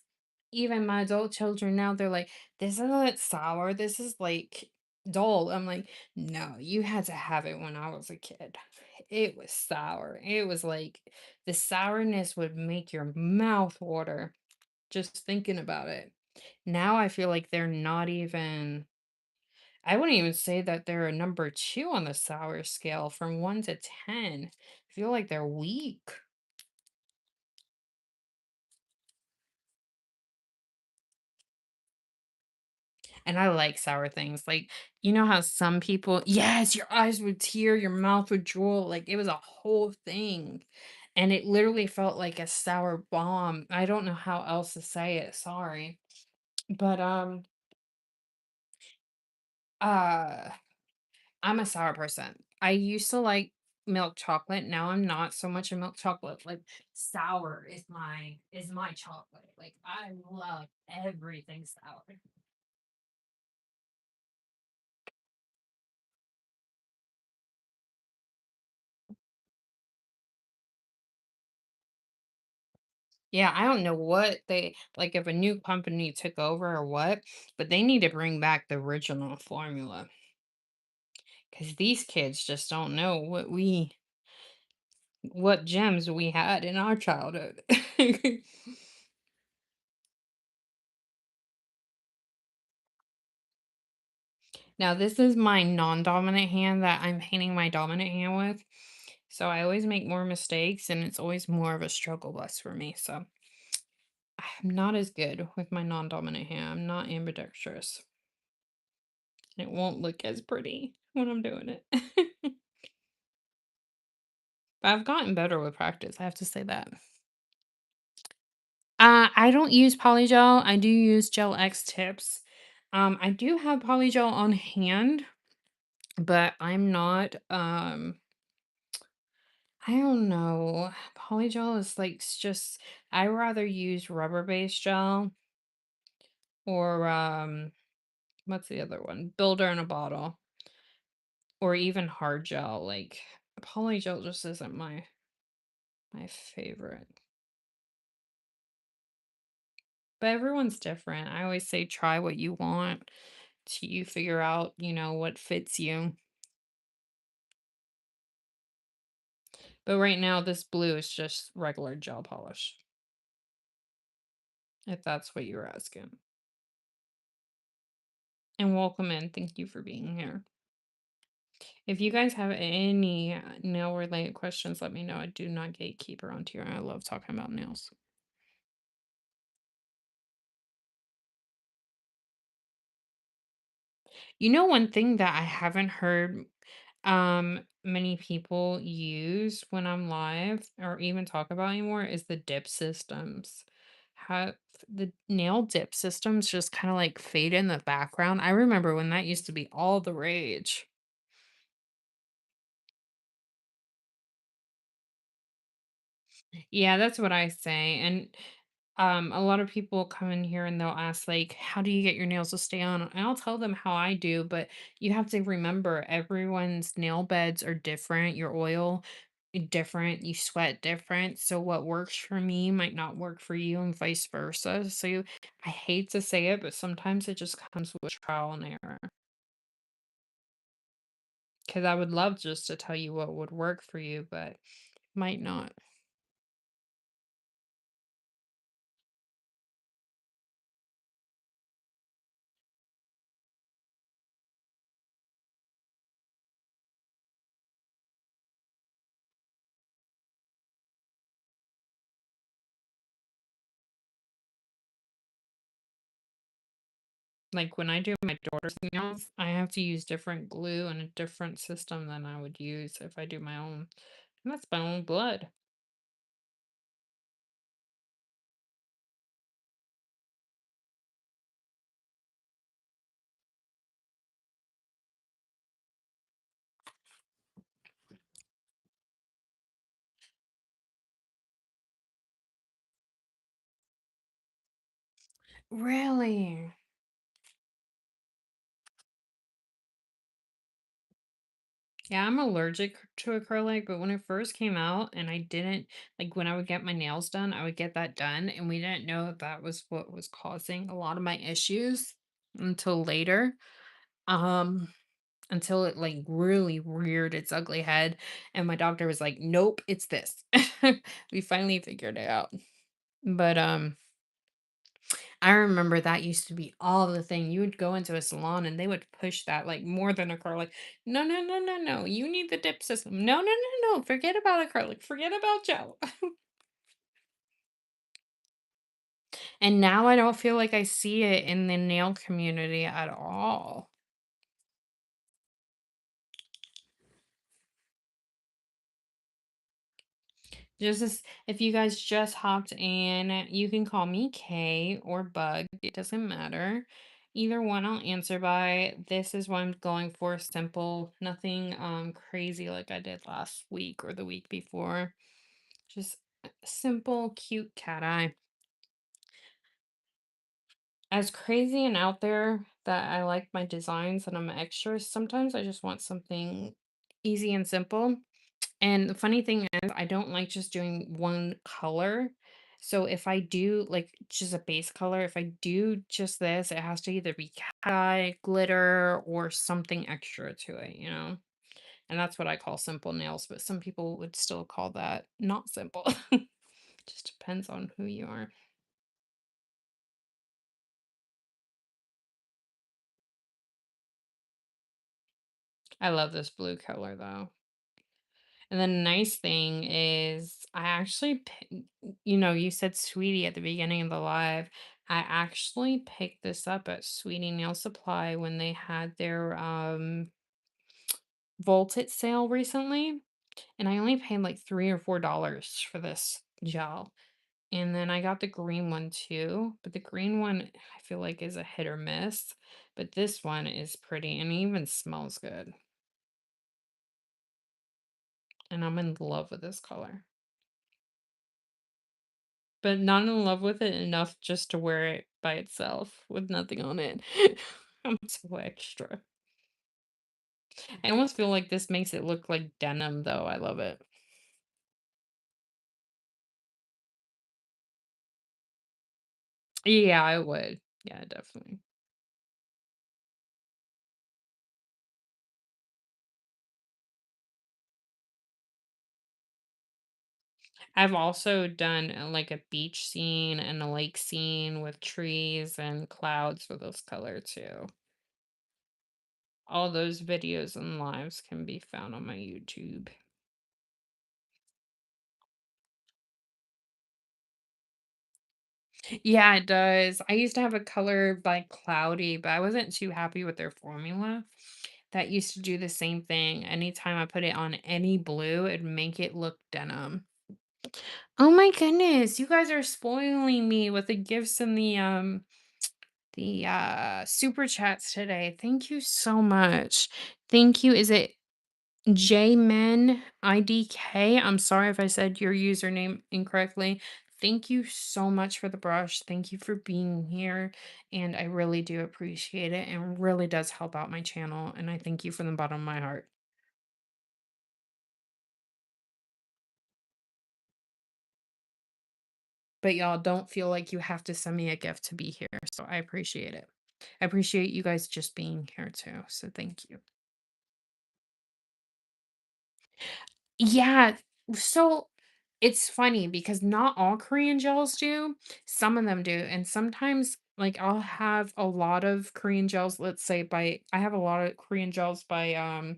even my adult children now, they're like, "This isn't sour. This is like dull." I'm like, "No, you had to have it when I was a kid. It was sour. It was like the sourness would make your mouth water just thinking about it." Now I feel like they're not even, I wouldn't even say that they're a number two on the sour scale from 1 to 10. I feel like they're weak. And I like sour things. Like, you know how some people, yes, your eyes would tear, your mouth would drool. Like, it was a whole thing. And it literally felt like a sour bomb. I don't know how else to say it. Sorry. But, uh, I'm a sour person. I used to like milk chocolate. Now I'm not so much a milk chocolate. Like sour is my chocolate. Like I love everything sour. Yeah, I don't know what they like if a new company took over or what, but they need to bring back the original formula because these kids just don't know what gems we had in our childhood. Now, this is my non-dominant hand that I'm painting my dominant hand with. So I always make more mistakes and it's always more of a struggle bus for me. So I'm not as good with my non-dominant hand. I'm not ambidextrous. It won't look as pretty when I'm doing it. But I've gotten better with practice. I have to say that. I don't use polygel. I do use Gel X tips. I do have polygel on hand, but I'm not I don't know. Polygel is like just I rather use rubber-based gel or what's the other one? Builder in a bottle or even hard gel. Like polygel just isn't my favorite. But everyone's different. I always say try what you want till you figure out, what fits you. But right now this blue is just regular gel polish, if that's what you're asking. And welcome in. Thank you for being here. If you guys have any nail related questions, let me know. I do not gatekeep around here. I love talking about nails. One thing that I haven't heard many people use when I'm live or even talk about anymore is the dip systems. Have the nail dip systems just kind of like fade in the background. I remember when that used to be all the rage. Yeah, that's what I say. And A lot of people come in here and they'll ask, like, how do you get your nails to stay on? And I'll tell them how I do, but you have to remember everyone's nail beds are different. Your oil different, you sweat different. So what works for me might not work for you and vice versa. So I hate to say it, but sometimes it just comes with trial and error. Because I would love just to tell you what would work for you, but might not. Like when I do my daughter's nails, I have to use different glue and a different system than I would use if I do my own. And that's my own blood. Really? Yeah, I'm allergic to acrylic, but when it first came out and I didn't like when I would get my nails done, I would get that done and we didn't know if that was what was causing a lot of my issues until later. Um until it like really reared its ugly head and my doctor was like, "Nope, it's this." We finally figured it out. But I remember that used to be all the thing. You would go into a salon and they would push that like more than acrylic. No, no, no, no, no. You need the dip system. No, no, no, no. Forget about acrylic. Forget about gel. And now I don't feel like I see it in the nail community at all. Just as if you guys just hopped in, you can call me Kay or Bug. It doesn't matter. Either one I'll answer by. This is what I'm going for. Simple. Nothing crazy like I did last week or the week before. Just simple, cute cat eye. As crazy and out there that I like my designs and I'm extra, sometimes I just want something easy and simple. And the funny thing is, I don't like just doing one color. So if I do like just a base color, if I do just this, it has to either be cat eye, glitter, or something extra to it, you know? And that's what I call simple nails, but some people would still call that not simple. Just depends on who you are. I love this blue color though. And the nice thing is, I actually, you said Sweetie at the beginning of the live. I actually picked this up at Sweetie Nail Supply when they had their Voltit sale recently, and I only paid like $3 or $4 for this gel. And then I got the green one too, but the green one I feel like is a hit or miss, but this one is pretty and even smells good. And I'm in love with this color. But not in love with it enough just to wear it by itself with nothing on it. I'm so extra. I almost feel like this makes it look like denim, though. I love it. Yeah, I would. Yeah, definitely. I've also done like a beach scene and a lake scene with trees and clouds for those color too. All those videos and lives can be found on my YouTube. Yeah, it does. I used to have a color by Cloudy, but I wasn't too happy with their formula. That used to do the same thing. Anytime I put it on any blue, it'd make it look denim. Oh my goodness, you guys are spoiling me with the gifts and the super chats today. Thank you so much. Thank you. Is it JMenIDK? I'm sorry if I said your username incorrectly. thank you so much for the brush. Thank you for being here. And I really do appreciate it. And really does help out my channel. And I thank you from the bottom of my heart. But y'all don't feel like you have to send me a gift to be here. So I appreciate it. I appreciate you guys just being here too. So thank you. Yeah. So it's funny because not all Korean gels do. Some of them do. And sometimes like I'll have a lot of Korean gels, let's say by I have a lot of Korean gels by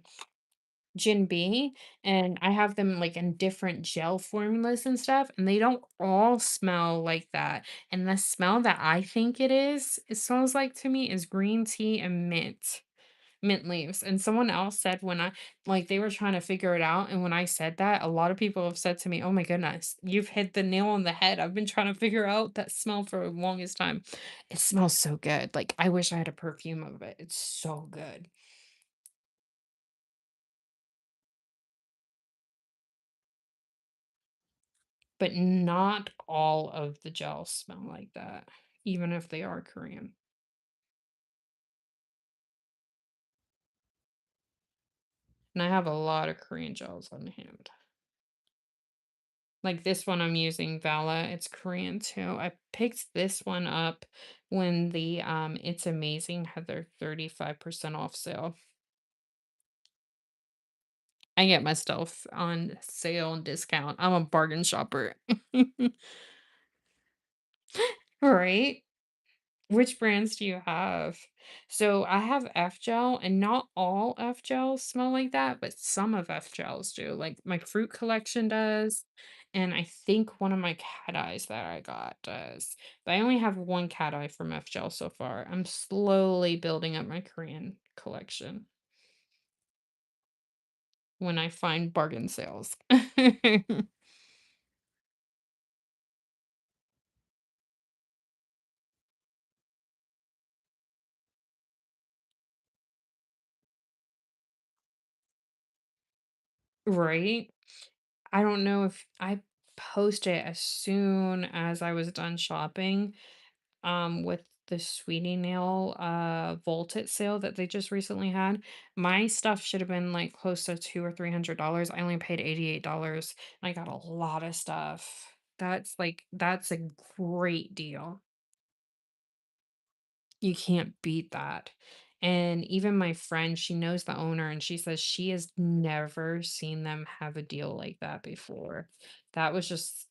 Jinbei, and I have them like in different gel formulas and stuff, and they don't all smell like that. And the smell that I think it smells like to me is green tea and mint leaves. And someone else said when I like they were trying to figure it out, and when I said that, a lot of people have said to me, "Oh my goodness, you've hit the nail on the head. I've been trying to figure out that smell for the longest time." It smells so good. Like I wish I had a perfume of it. It's so good. But not all of the gels smell like that, even if they are Korean. And I have a lot of Korean gels on hand. Like this one I'm using, Vala, it's Korean too. I picked this one up when the It's Amazing had their 35% off sale. I get my stuff on sale and discount. I'm a bargain shopper. Right? Which brands do you have? So I have F gel, and not all F gels smell like that, but some of F gels do. Like my fruit collection does, and I think one of my cat eyes that I got does. But I only have one cat eye from F gel so far. I'm slowly building up my Korean collection when I find bargain sales. Right? I don't know if I posted it as soon as I was done shopping with the Sweetie Nail Voltit sale that they just recently had. My stuff should have been like close to $200 or $300. I only paid $88 and I got a lot of stuff. That's a great deal. You can't beat that. And even my friend, she knows the owner and she says she has never seen them have a deal like that before. That was just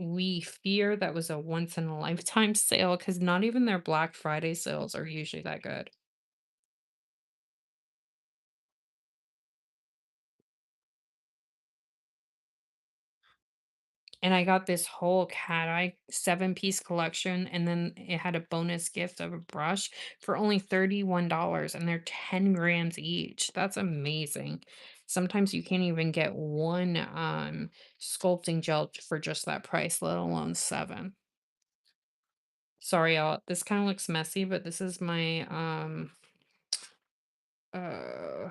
we fear that was a once in a lifetime sale because not even their Black Friday sales are usually that good. And I got this whole cat eye 7-piece collection, and then it had a bonus gift of a brush for only $31, and they're 10 grams each. That's amazing. Sometimes you can't even get one sculpting gel for just that price, let alone seven. Sorry, y'all. This kind of looks messy, but this is my uh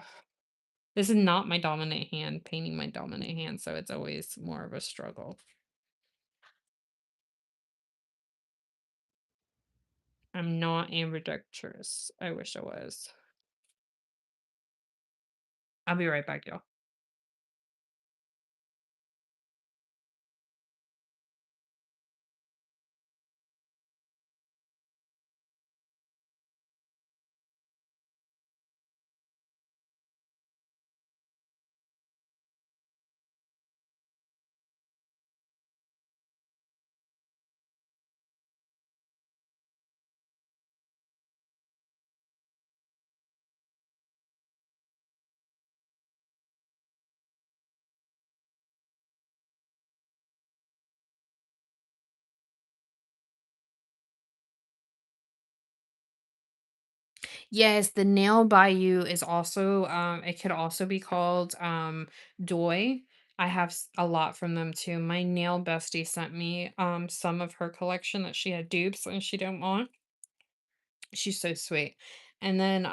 this is not my dominant hand, painting my dominant hand, so it's always more of a struggle. I'm not ambidextrous. I wish I was. I'll be right back, y'all. Yes, the nail bayou is also it could also be called Doi. I have a lot from them too. My nail bestie sent me some of her collection that she had dupes and she didn't want. She's so sweet. And then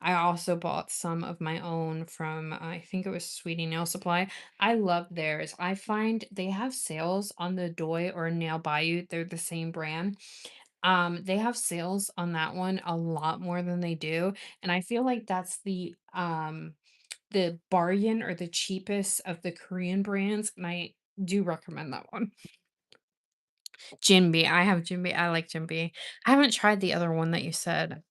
I also bought some of my own from, I think it was Sweetie Nail Supply. I love theirs. I find they have sales on the Doy or Nail Bayou. They're the same brand. They have sales on that one a lot more than they do, and I feel like that's the bargain or the cheapest of the Korean brands, and I do recommend that one. Jinbei, I have Jinbei. I like Jinbei. I haven't tried the other one that you said.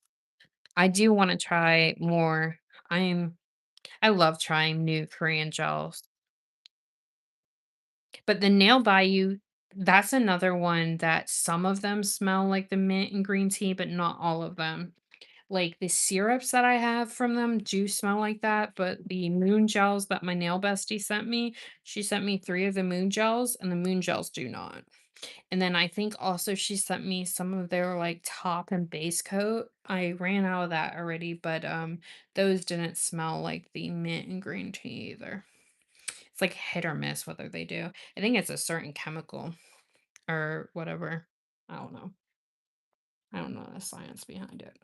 I do wanna try more. I'm I love trying new Korean gels. But the Nail Bayou, that's another one that some of them smell like the mint and green tea, but not all of them. Like, the syrups that I have from them do smell like that, but the moon gels that my nail bestie sent me, she sent me 3 of the moon gels, and the moon gels do not. And then I think also she sent me some of their, like, top and base coat. I ran out of that already, but, those didn't smell like the mint and green tea either. It's like hit or miss whether they do. I think it's a certain chemical or whatever. I don't know. I don't know the science behind it.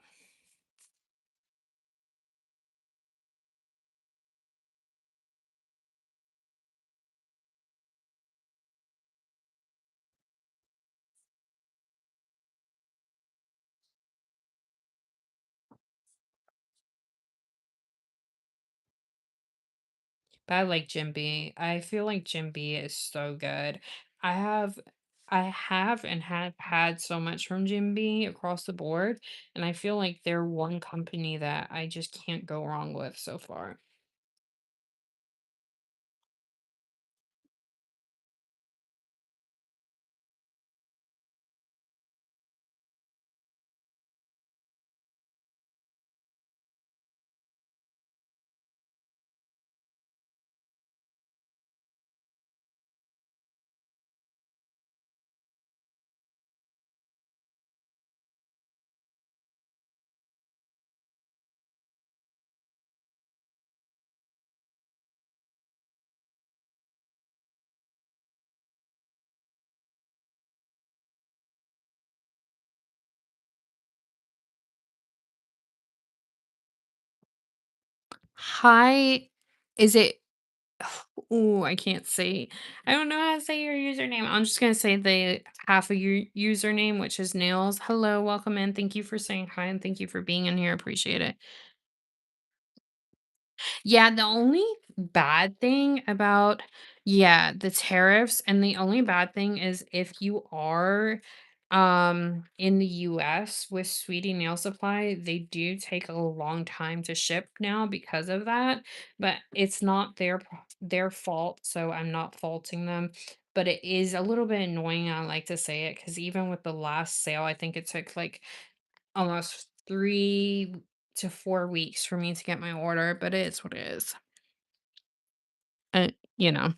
But I like Jim B. I feel like Jim B is so good. I have I and have had so much from Jim B across the board, and I feel like they're one company that I just can't go wrong with so far. Hi, is it oh, I can't say. I don't know how to say your username. I'm just gonna say the half of your username, which is nails. Hello, welcome in. Thank you for saying hi and thank you for being in here. Appreciate it. Yeah, the only bad thing about yeah, the tariffs and the only bad thing is if you are in the US with Sweetie Nail Supply, they do take a long time to ship now because of that, but it's not their fault, so I'm not faulting them. But it is a little bit annoying, I like to say it, because even with the last sale, I think it took like almost 3 to 4 weeks for me to get my order, but it is what it is. You know,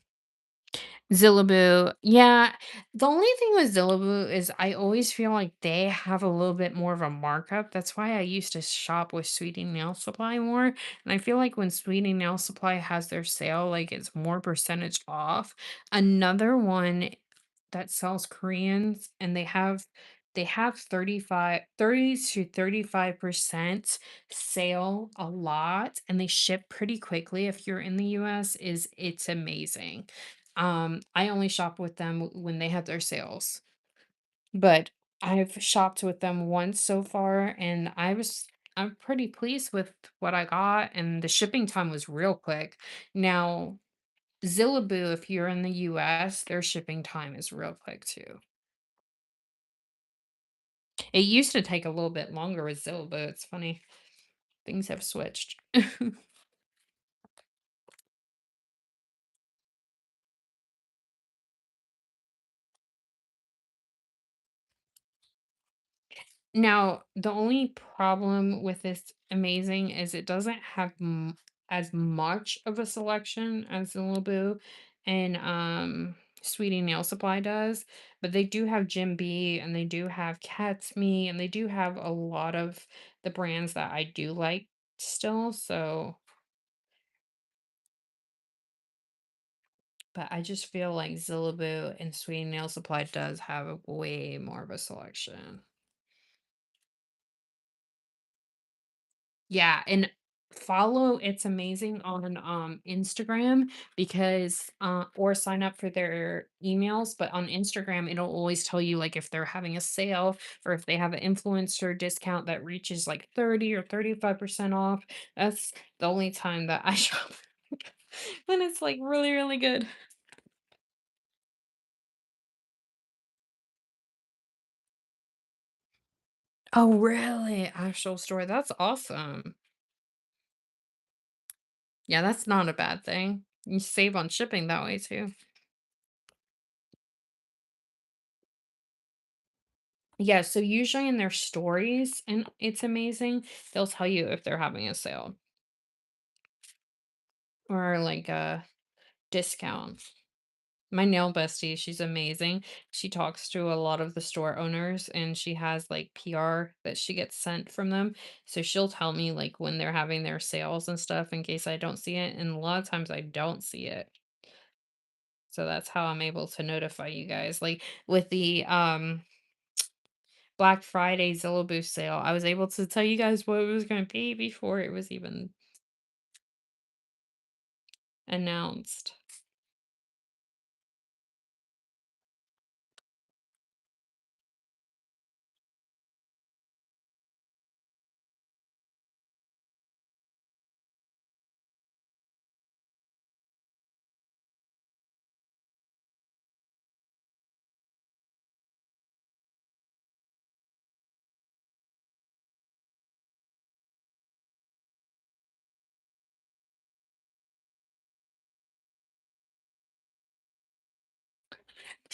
Zillaboo. Yeah, the only thing with Zillaboo is I always feel like they have a little bit more of a markup. That's why I used to shop with Sweetie Nail Supply more. And I feel like when Sweetie Nail Supply has their sale, like it's more percentage off. Another one that sells Koreans and they have 30 to 35% sale a lot and they ship pretty quickly if you're in the US is it's amazing. I only shop with them when they have their sales, but I've shopped with them once so far and I'm pretty pleased with what I got and the shipping time was real quick. Now, Zillaboo, if you're in the US, their shipping time is real quick too. It used to take a little bit longer with Zillaboo. It's funny. Things have switched. Now, the only problem with this amazing is it doesn't have as much of a selection as Zillaboo and Sweetie Nail Supply does, but they do have Jim B and they do have Cat's Me and they do have a lot of the brands that I do like still. So, but I just feel like Zillaboo and Sweetie Nail Supply does have a way more of a selection. Yeah, and follow It's Amazing on Instagram because or sign up for their emails, but on Instagram it'll always tell you like if they're having a sale or if they have an influencer discount that reaches like 30 or 35% off. That's the only time that I shop when it's like really, really good. Oh, really? Actual store. That's awesome. Yeah, that's not a bad thing. You save on shipping that way too. Yeah, so usually in their stories, and It's Amazing, they'll tell you if they're having a sale or like a discount. My nail bestie, she's amazing. She talks to a lot of the store owners and she has like PR that she gets sent from them. So she'll tell me like when they're having their sales and stuff in case I don't see it. And a lot of times I don't see it. So that's how I'm able to notify you guys. Like with the Black Friday Zillow Boost sale, I was able to tell you guys what it was going to be before it was even announced.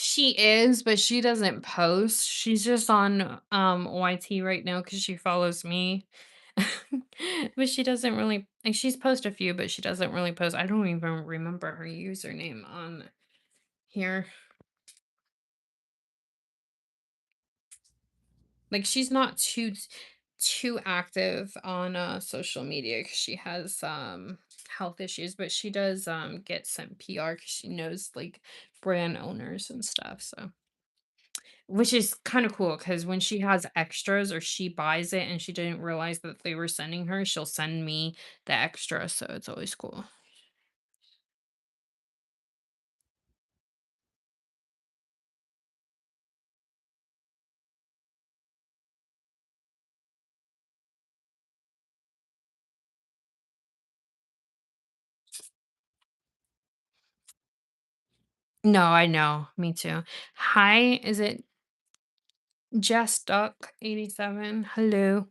She is, but she doesn't post. She's just on YT right now because she follows me. But she doesn't really like she's posted a few, but she doesn't really post. I don't even remember her username on here. Like she's not too active on social media because she has health issues, but she does get some PR because she knows like brand owners and stuff. So which is kind of cool because when she has extras or she buys it and she didn't realize that they were sending her, she'll send me the extra. So it's always cool. No, I know. Me too. Hi, is it Jess Duck 87? Hello.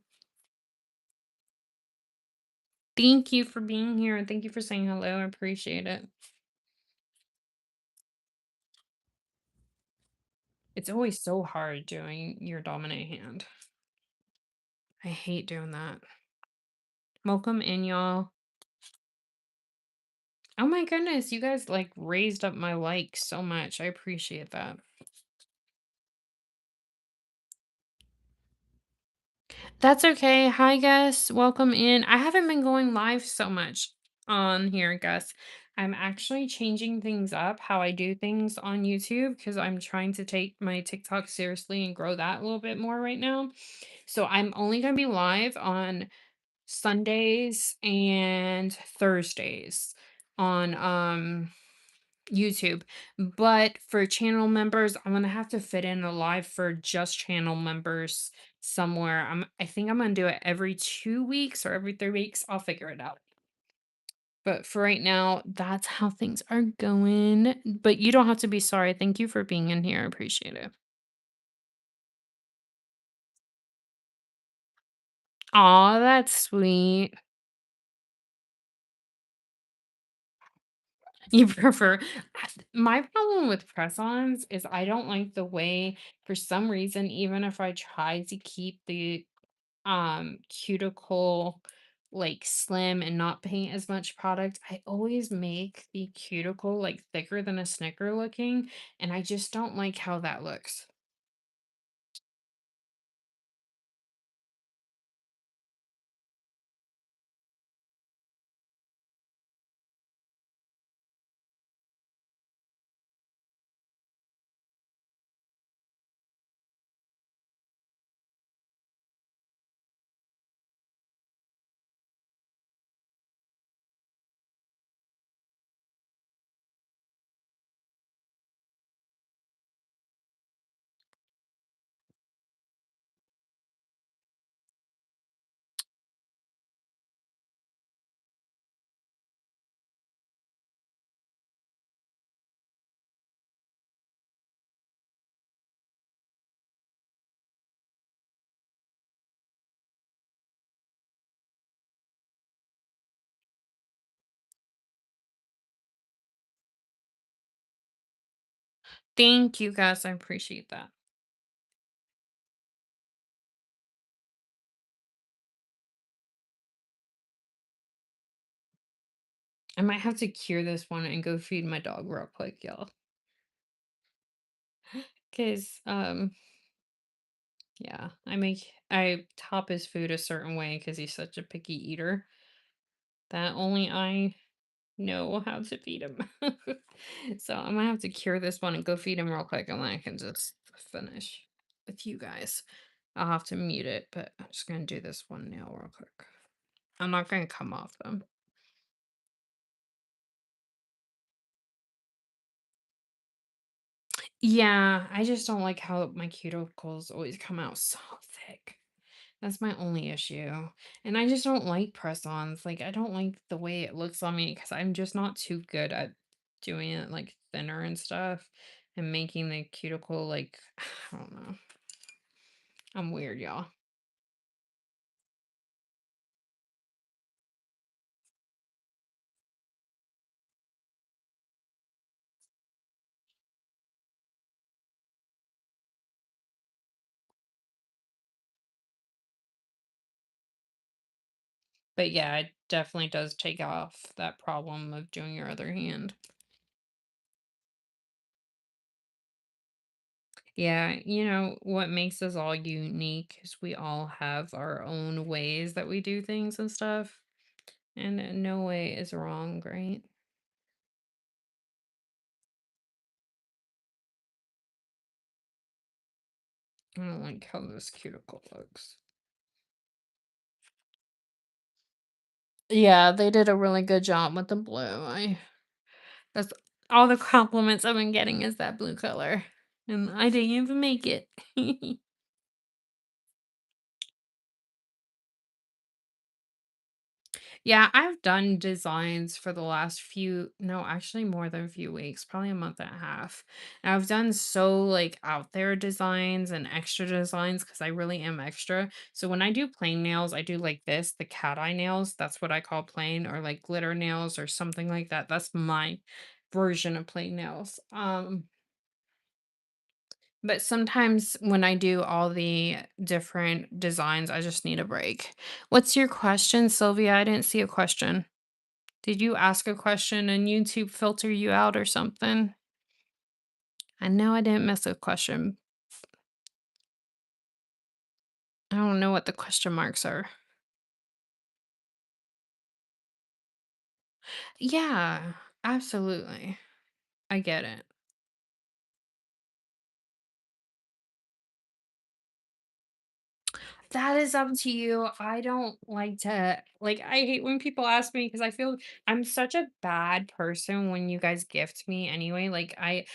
Thank you for being here and thank you for saying hello. I appreciate it. It's always so hard doing your dominant hand. I hate doing that. Welcome in, y'all. Oh my goodness, you guys like raised up my like so much. I appreciate that. That's okay. Hi, Gus. Welcome in. I haven't been going live so much on here, Gus. I'm actually changing things up how I do things on YouTube because I'm trying to take my TikTok seriously and grow that a little bit more right now. So I'm only going to be live on Sundays and Thursdays on YouTube. But for channel members, I'm gonna have to fit in a live for just channel members somewhere. I think I'm gonna do it every 2 weeks or every 3 weeks. I'll figure it out. But for right now, that's how things are going. But you don't have to be sorry. Thank you for being in here. I appreciate it. Aw, that's sweet. You prefer my problem with press-ons is I don't like the way for some reason, even if I try to keep the cuticle like slim and not paint as much product, I always make the cuticle like thicker than a snicker looking, and I just don't like how that looks. Thank you guys. I appreciate that. I might have to cure this one and go feed my dog real quick, y'all. Cause yeah, I top his food a certain way because he's such a picky eater that only I know how to feed him. So I'm gonna have to cure this one and go feed him real quick, and then I can just finish with you guys. I'll have to mute it, but I'm just gonna do this one nail real quick. I'm not gonna come off them. Yeah, I just don't like how my cuticles always come out so thick. That's my only issue. And I just don't like press-ons. Like, I don't like the way it looks on me because I'm just not too good at doing it like thinner and stuff and making the cuticle like I don't know. I'm weird, y'all. But yeah, it definitely does take off that problem of doing your other hand. Yeah, what makes us all unique is we all have our own ways that we do things and stuff. And no way is wrong, right? I don't like how this cuticle looks. Yeah, they did a really good job with the blue. That's all the compliments I've been getting is that blue color. And I didn't even make it. Yeah, I've done designs for the last few, no, actually more than a few weeks, probably a month and a half. And I've done so like out there designs and extra designs because I really am extra. So when I do plain nails, I do like this, the cat eye nails. That's what I call plain, or like glitter nails or something like that. That's my version of plain nails. But sometimes when I do all the different designs, I just need a break. What's your question, Sylvia? I didn't see a question. Did you ask a question and YouTube filter you out or something? I know I didn't miss a question. I don't know what the question marks are. Yeah, absolutely. I get it. That is up to you. I don't like to like I hate when people ask me because I feel I'm such a bad person when you guys gift me anyway. Like I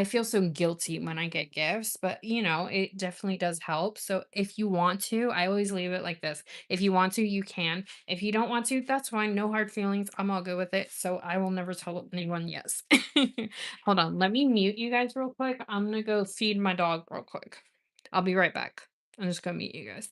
feel so guilty when I get gifts, but it definitely does help. So if you want to, I always leave it like this. If you want to, you can. If you don't want to, that's fine. No hard feelings. I'm all good with it. So I will never tell anyone yes. Hold on. Let me mute you guys real quick. I'm gonna go feed my dog real quick. I'll be right back. I'm just gonna mute you guys.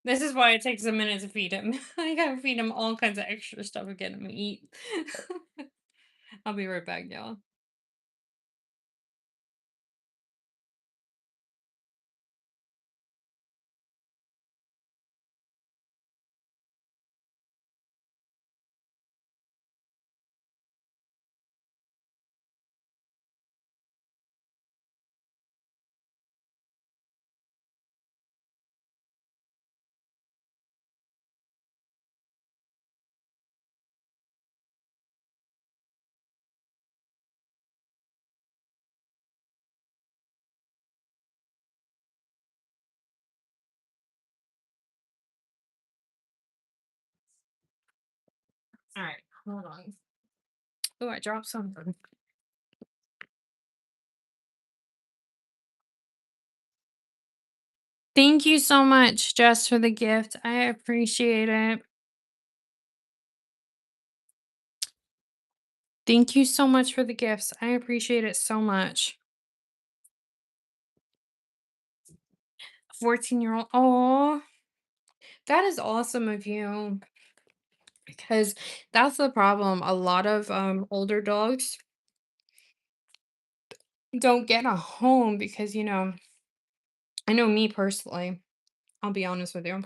This is why it takes a minute to feed him. I gotta feed him all kinds of extra stuff and get him to eat. I'll be right back, y'all. All right, hold on. Oh, I dropped something. Thank you so much, Jess, for the gift. I appreciate it. Thank you so much for the gifts. I appreciate it so much. 14-year-old. Oh, that is awesome of you. Because that's the problem. A lot of older dogs don't get a home because, I know me personally. I'll be honest with you.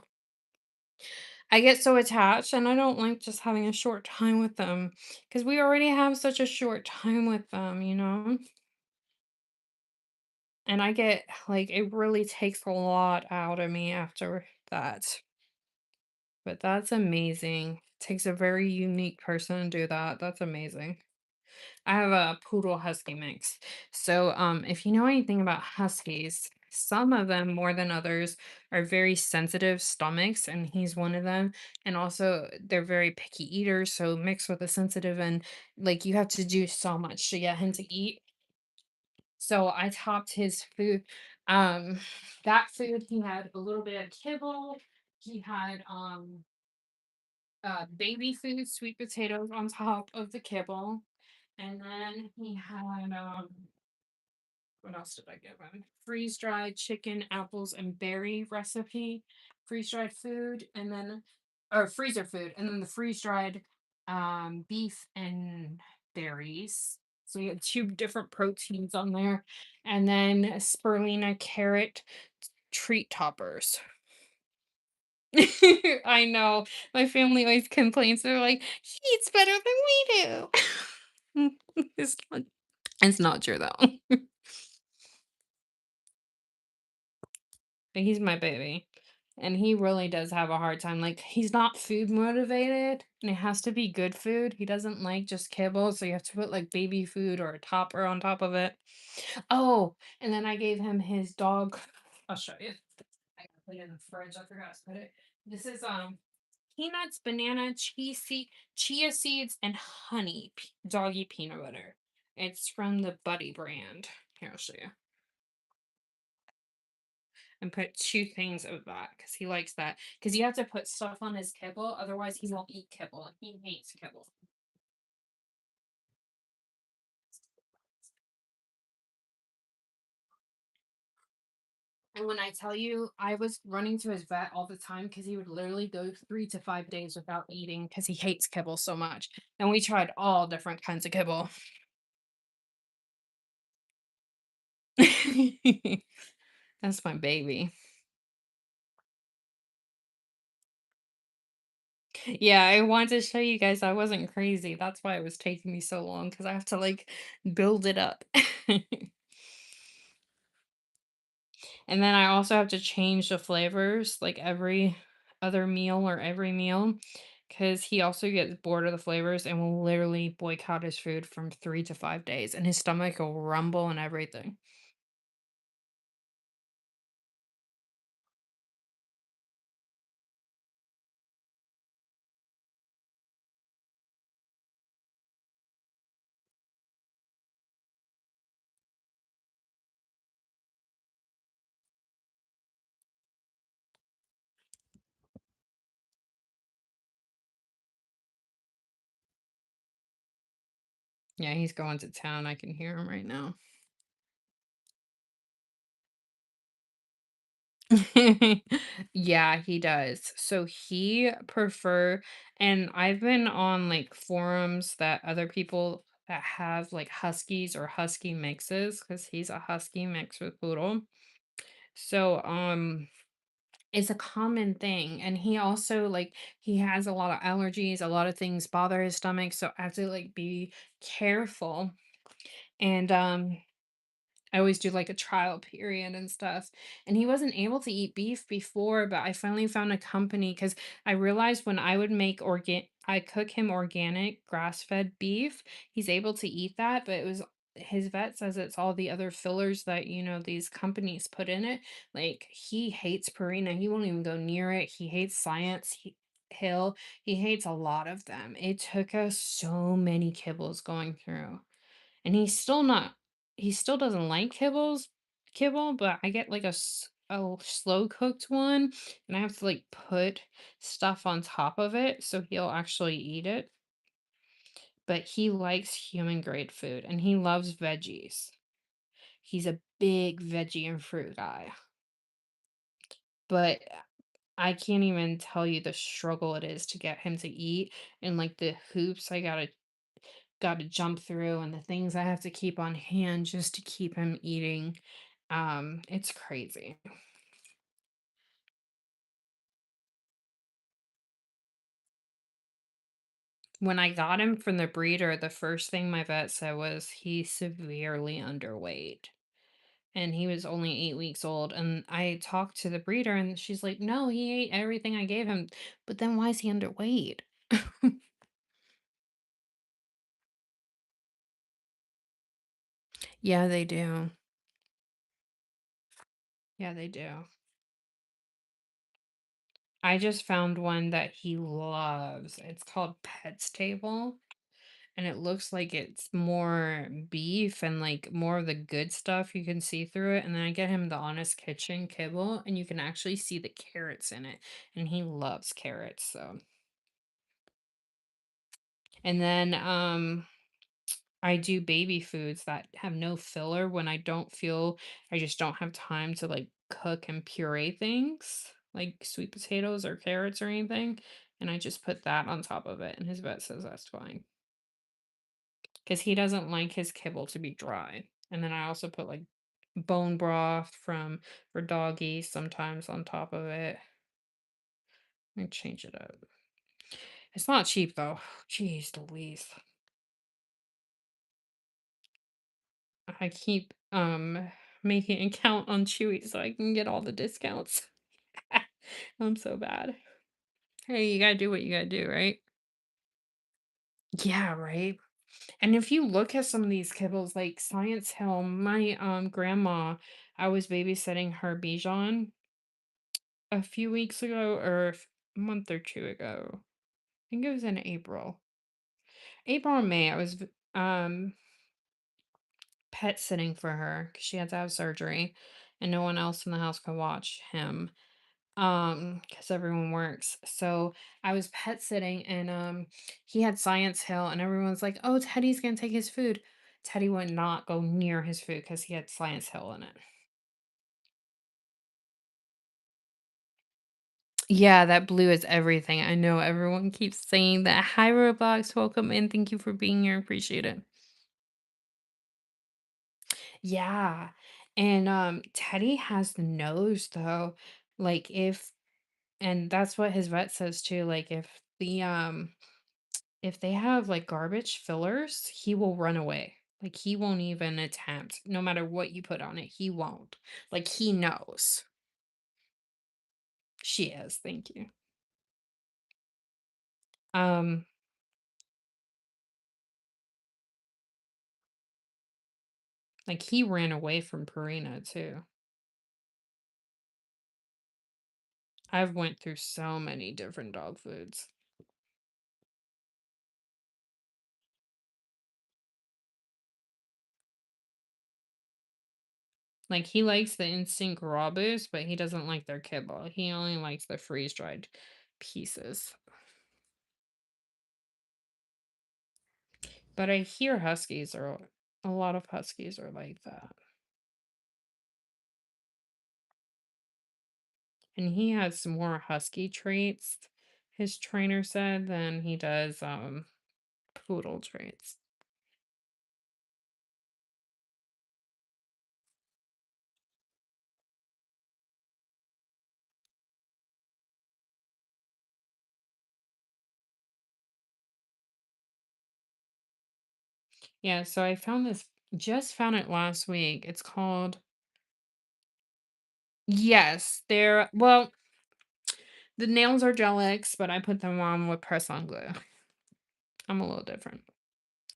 I get so attached and I don't like just having a short time with them because we already have such a short time with them. And I get like it really takes a lot out of me after that. But that's amazing. Takes a very unique person to do that. That's amazing. I have a poodle husky mix. So, if you know anything about huskies, some of them more than others are very sensitive stomachs, and he's one of them. And also, they're very picky eaters. So, mixed with a sensitive, and like you have to do so much to get him to eat. So, I topped his food. Um, that food he had a little bit of kibble. He had baby food, sweet potatoes on top of the kibble. And then he had what else did I give him? Freeze dried chicken, apples, and berry recipe, freeze dried food, and then or freezer food, and then the freeze dried beef and berries. So we had two different proteins on there, and then spirulina carrot treat toppers. I know. My family always complains. They're like, she eats better than we do. It's not true though. But he's my baby. And he really does have a hard time. Like, he's not food motivated, and it has to be good food. He doesn't like just kibble, so you have to put like baby food or a topper on top of it. Oh, and then I gave him his dog. I'll show you. I put it in the fridge. I forgot to put it. This is peanuts, banana, chia seeds, and honey doggy peanut butter. It's from the Buddy brand. Here, I'll show you. And put two things of that because he likes that. Because you have to put stuff on his kibble, otherwise he won't eat kibble. He hates kibble. And when I tell you, I was running to his vet all the time because he would literally go 3 to 5 days without eating because he hates kibble so much. And we tried all different kinds of kibble. That's my baby. Yeah, I wanted to show you guys I wasn't crazy. That's why it was taking me so long because I have to like build it up. And then I also have to change the flavors like every other meal or every meal because he also gets bored of the flavors and will literally boycott his food from 3 to 5 days and his stomach will rumble and everything. Yeah, he's going to town. I can hear him right now. Yeah, he does. So he prefer and I've been on like forums that other people that have like huskies or husky mixes because he's a husky mix with poodle. So it's a common thing. And he also like he has a lot of allergies, a lot of things bother his stomach. So I have to like be careful. And I always do like a trial period and stuff. And he wasn't able to eat beef before, but I finally found a company because I realized when I would make I cook him organic grass-fed beef, he's able to eat that, but it was his vet says it's all the other fillers that, these companies put in it. Like he hates Purina. He won't even go near it. He hates Hill. He hates a lot of them. It took us so many kibbles going through. And he still doesn't like kibble, but I get like a slow cooked one and I have to like put stuff on top of it so he'll actually eat it. But he likes human grade food and he loves veggies. He's a big veggie and fruit guy. But I can't even tell you the struggle it is to get him to eat and like the hoops I gotta jump through and the things I have to keep on hand just to keep him eating. It's crazy. When I got him from the breeder, the first thing my vet said was he's severely underweight. And he was only 8 weeks old. And I talked to the breeder and she's like, no, he ate everything I gave him. But then why is he underweight? Yeah, they do. Yeah, they do. I just found one that he loves. It's called Pet's Table. And it looks like it's more beef and like more of the good stuff you can see through it. And then I get him the Honest Kitchen kibble, and you can actually see the carrots in it. And he loves carrots. So, and then I do baby foods that have no filler when I don't feel I just don't have time to like cook and puree things like sweet potatoes or carrots or anything. And I just put that on top of it. And his vet says that's fine. Because he doesn't like his kibble to be dry. And then I also put like bone broth for doggy sometimes on top of it. And change it up. It's not cheap though. Jeez Louise. I keep making an account on Chewy so I can get all the discounts. I'm so bad. Hey, you gotta do what you gotta do, right? Yeah, right. And if you look at some of these kibbles, like Science Hill, my grandma, I was babysitting her Bichon a few weeks ago or a month or two ago. I think it was in April. April or May, I was pet sitting for her because she had to have surgery and no one else in the house could watch him because everyone works. So I was pet sitting and he had Science Hill and everyone's like, oh, Teddy's gonna take his food. Teddy would not go near his food because he had Science Hill in it. Yeah, that blue is everything. I know everyone keeps saying that. Hi, Roblox. Welcome in. Thank you for being here. Appreciate it. Yeah. And Teddy has the nose though. Like and that's what his vet says too. Like if they have like garbage fillers, he will run away. Like he won't even attempt, no matter what you put on it, he won't. Like he knows. She is, thank you. Um, like he ran away from Purina too. I've went through so many different dog foods. Like he likes the instinct raw boost, but he doesn't like their kibble. He only likes the freeze dried pieces. But I hear a lot of huskies are like that. and he has more husky traits, his trainer said, than he does poodle traits. Yeah, so I found this just found it last week. It's called Yes, they're well, the nails are gel X, but I put them on with press on glue. I'm a little different.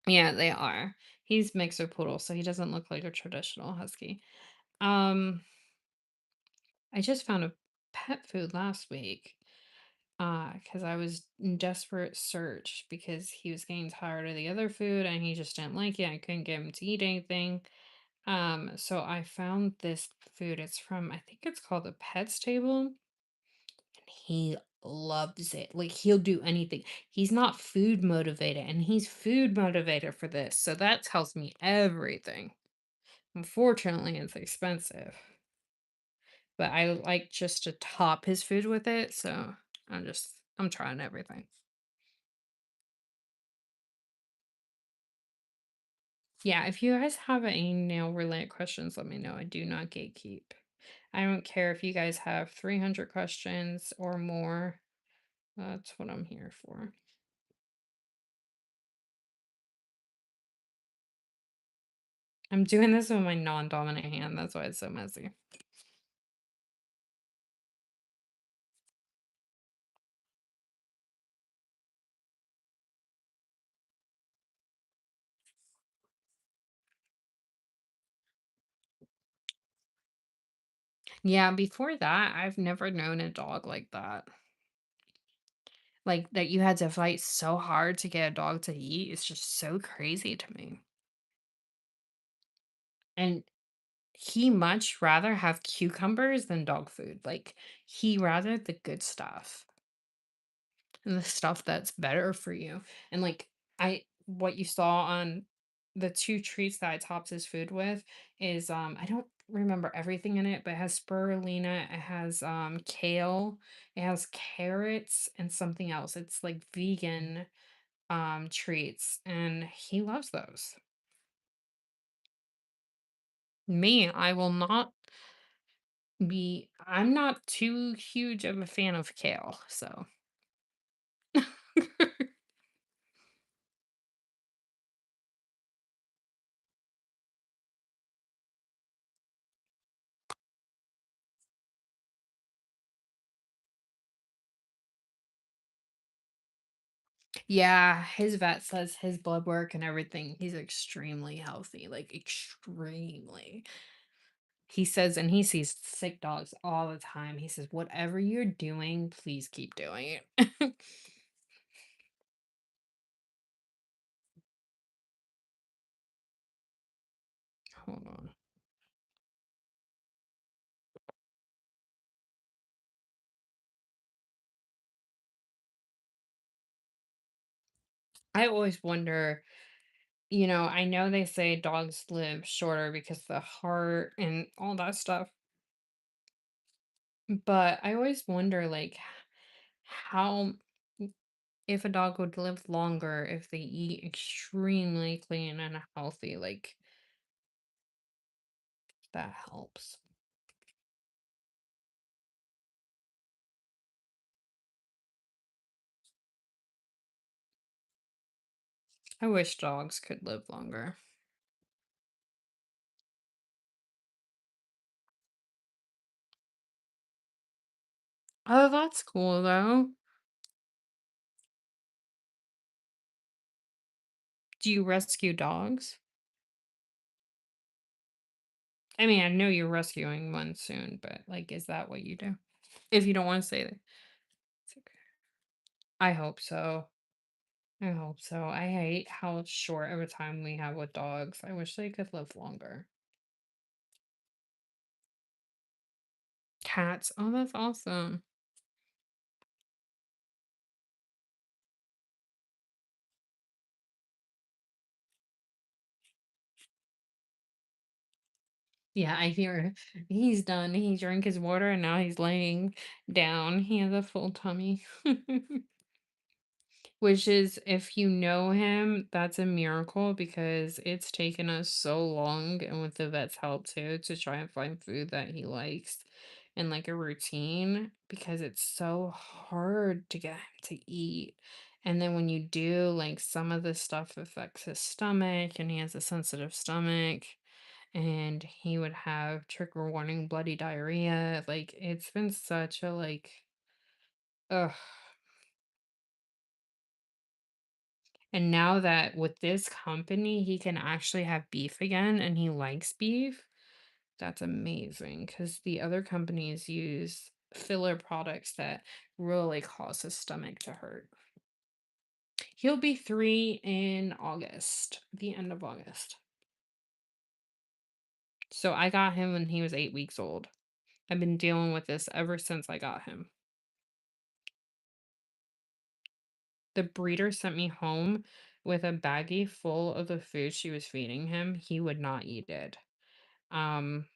Yeah, they are. He's mixer poodle, so he doesn't look like a traditional husky. Um, I just found a pet food last week. Because I was in desperate search because he was getting tired of the other food and he just didn't like it. I couldn't get him to eat anything. So I found this food. It's from, I think it's called the Pets Table. And he loves it. Like he'll do anything. He's not food motivated, and he's food motivated for this. So that tells me everything. Unfortunately, it's expensive, but I like just to top his food with it. So I'm trying everything. Yeah, if you guys have any nail related questions, let me know. I do not gatekeep. I don't care if you guys have 300 questions or more. That's what I'm here for. I'm doing this with my non-dominant hand. That's why it's so messy. Yeah, before that, I've never known a dog like that. Like that you had to fight so hard to get a dog to eat. It's just so crazy to me. And he much rather have cucumbers than dog food. Like he rather the good stuff and the stuff that's better for you. And like what you saw on the two treats that I topped his food with is I don't remember everything in it, but it has spirulina, it has kale, it has carrots and something else. It's like vegan treats and he loves those. Me, I will not I'm not too huge of a fan of kale, so yeah, his vet says his blood work and everything, he's extremely healthy, like extremely. He says, and he sees sick dogs all the time. He says, whatever you're doing, please keep doing it. Hold on. I always wonder, I know they say dogs live shorter because the heart and all that stuff, but I always wonder, like, how if a dog would live longer if they eat extremely clean and healthy, like that helps. I wish dogs could live longer. Oh, that's cool though. Do you rescue dogs? I mean, I know you're rescuing one soon, but like, is that what you do? If you don't want to say that, it's okay. I hope so. I hope so. I hate how short of a time we have with dogs. I wish they could live longer. Cats. Oh, that's awesome. Yeah, I hear he's done. He drank his water and now he's laying down. He has a full tummy. Which is, if you know him, that's a miracle because it's taken us so long, and with the vet's help too, to try and find food that he likes and like a routine because it's so hard to get him to eat. And then when you do, like some of the stuff affects his stomach, and he has a sensitive stomach, and he would have trigger warning bloody diarrhea. Like it's been such a ugh. And now that with this company, he can actually have beef again and he likes beef, that's amazing because the other companies use filler products that really cause his stomach to hurt. He'll be 3 in August, the end of August. So I got him when he was 8 weeks old. I've been dealing with this ever since I got him. The breeder sent me home with a baggie full of the food she was feeding him. He would not eat it. Um,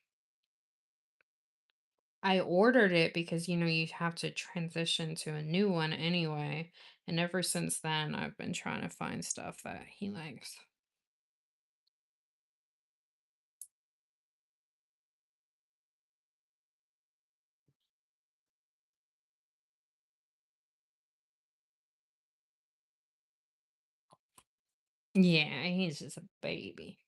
I ordered it because, you have to transition to a new one anyway. And ever since then, I've been trying to find stuff that he likes. Yeah, he's just a baby.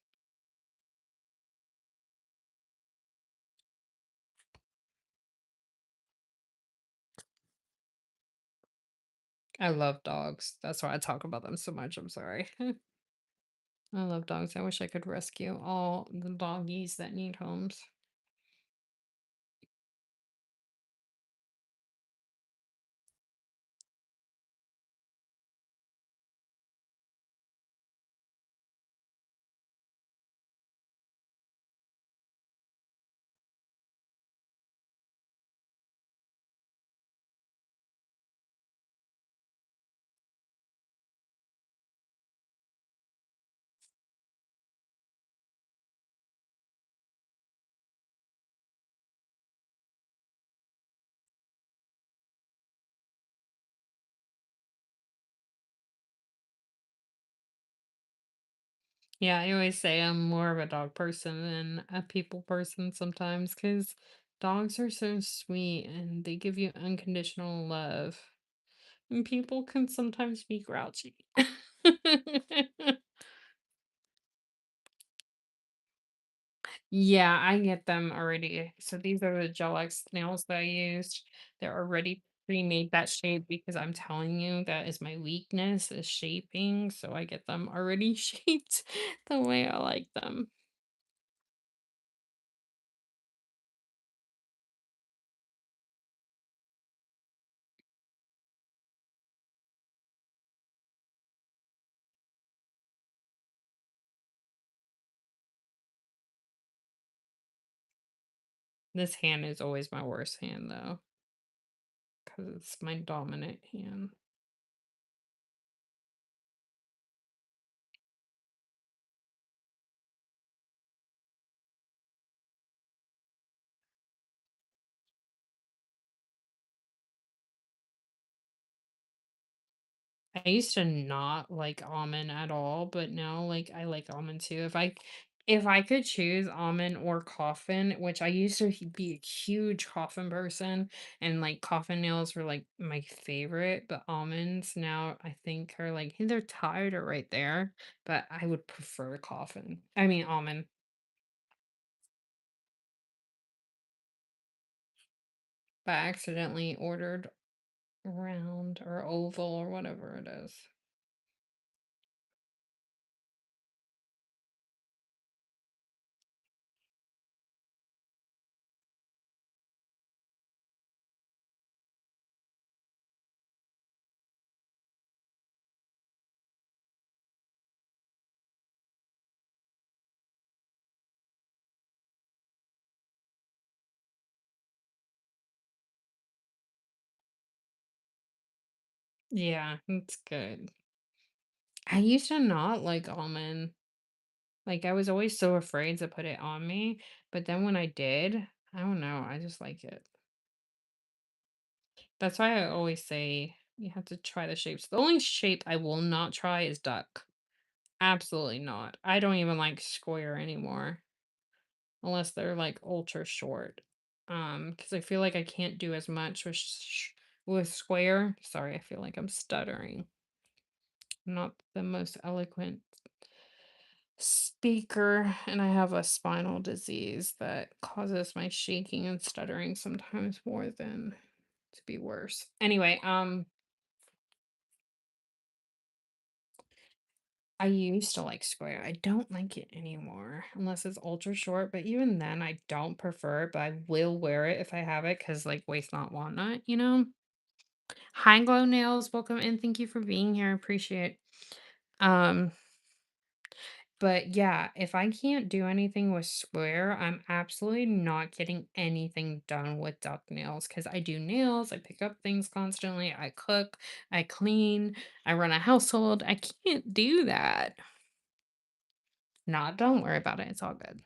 I love dogs. That's why I talk about them so much. I'm sorry. I love dogs. I wish I could rescue all the doggies that need homes. Yeah, I always say I'm more of a dog person than a people person sometimes because dogs are so sweet and they give you unconditional love. And people can sometimes be grouchy. Yeah, I get them already. So these are the Gel X nails that I used. They're already pre-made that shape because I'm telling you that is my weakness is shaping. So I get them already shaped the way I like them. This hand is always my worst hand though, because it's my dominant hand. I used to not like almond at all, but now I like almond too. If I could choose almond or coffin, which I used to be a huge coffin person, and like coffin nails were like my favorite, but almonds now I think are like they're tied or right there, but I would prefer coffin. I mean almond. But I accidentally ordered round or oval or whatever it is. Yeah, it's good. I used to not like almond. Like, I was always so afraid to put it on me, But then when I did, I don't know, I just like it. That's why I always say you have to try the shapes. The only shape I will not try is duck. Absolutely not. I don't even like square anymore unless they're like ultra short. Because I feel like I can't do as much with with square. Sorry, I feel like I'm stuttering. I'm not the most eloquent speaker, and I have a spinal disease that causes my shaking and stuttering sometimes more than to be worse. Anyway, I used to like square. I don't like it anymore unless it's ultra short, but even then I don't prefer it, but I will wear it if I have it because like waste not want not, you know? Hi Glow Nails, welcome and thank you for being here. Appreciate. Um, but yeah, if I can't do anything with square, I'm absolutely not getting anything done with duck nails because I do nails, I pick up things constantly, I cook, I clean, I run a household. I can't do that. Nah, don't worry about it. It's all good.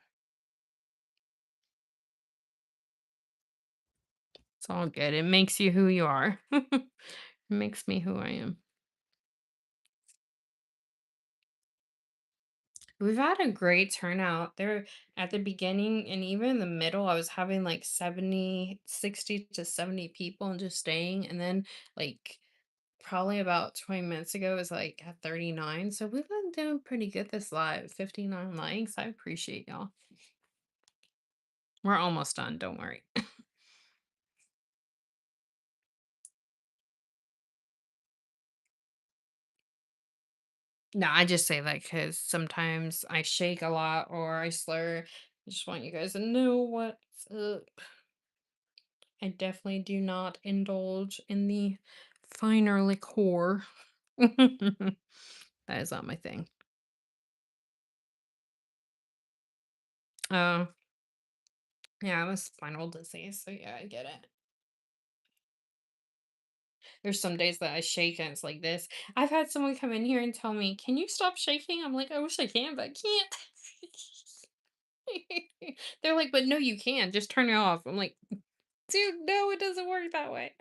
It's all good. It makes you who you are. It makes me who I am. We've had a great turnout there at the beginning and even in the middle. I was having like 70, 60 to 70 people and just staying. And then, like, probably about 20 minutes ago, it was like at 39. So we've been doing pretty good this live. 59 likes. I appreciate y'all. We're almost done. Don't worry. No, I just say that because sometimes I shake a lot or I slur. I just want you guys to know what's up. I definitely do not indulge in the finer liqueur. That is not my thing. Oh, yeah, it was spinal disease. So yeah, I get it. There's some days that I shake and it's like this. I've had someone come in here and tell me, "Can you stop shaking?" I'm like, "I wish I can, but I can't." They're like, "But no, you can. Just turn it off." I'm like, "Dude, no, it doesn't work that way."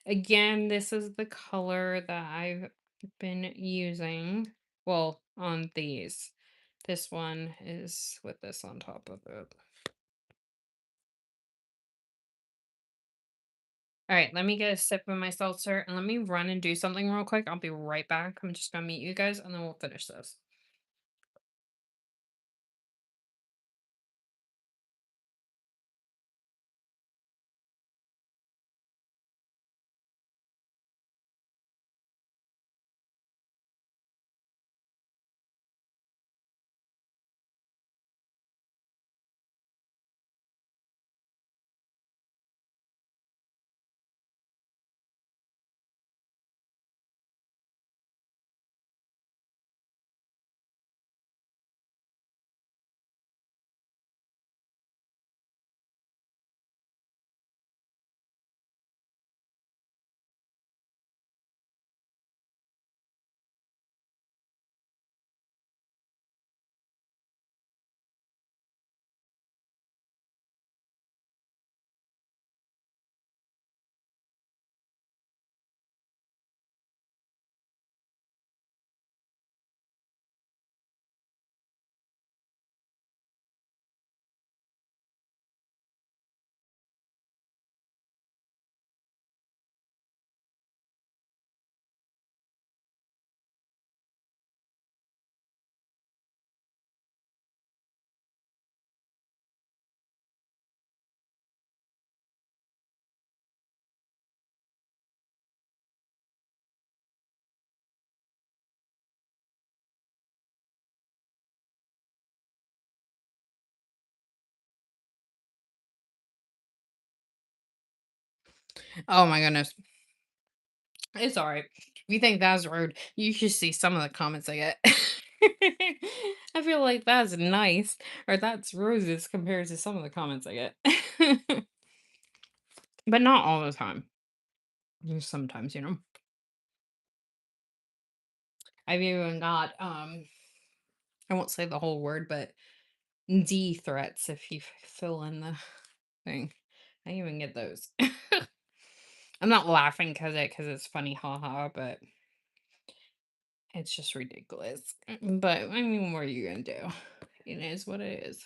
Again, this is the color that I've been using. Well, on these. This one is with this on top of it. All right, let me get a sip of my seltzer and let me run and do something real quick. I'll be right back. I'm just gonna meet you guys and then we'll finish this. Oh my goodness. It's all right. If you think that's rude, you should see some of the comments I get. I feel like that's nice, or that's roses compared to some of the comments I get. But not all the time. Just sometimes, you know. I've even got I won't say the whole word, but D threats if you fill in the thing. I even get those. I'm not laughing because it's funny, haha, but it's just ridiculous. But I mean, what are you gonna do? It is what it is.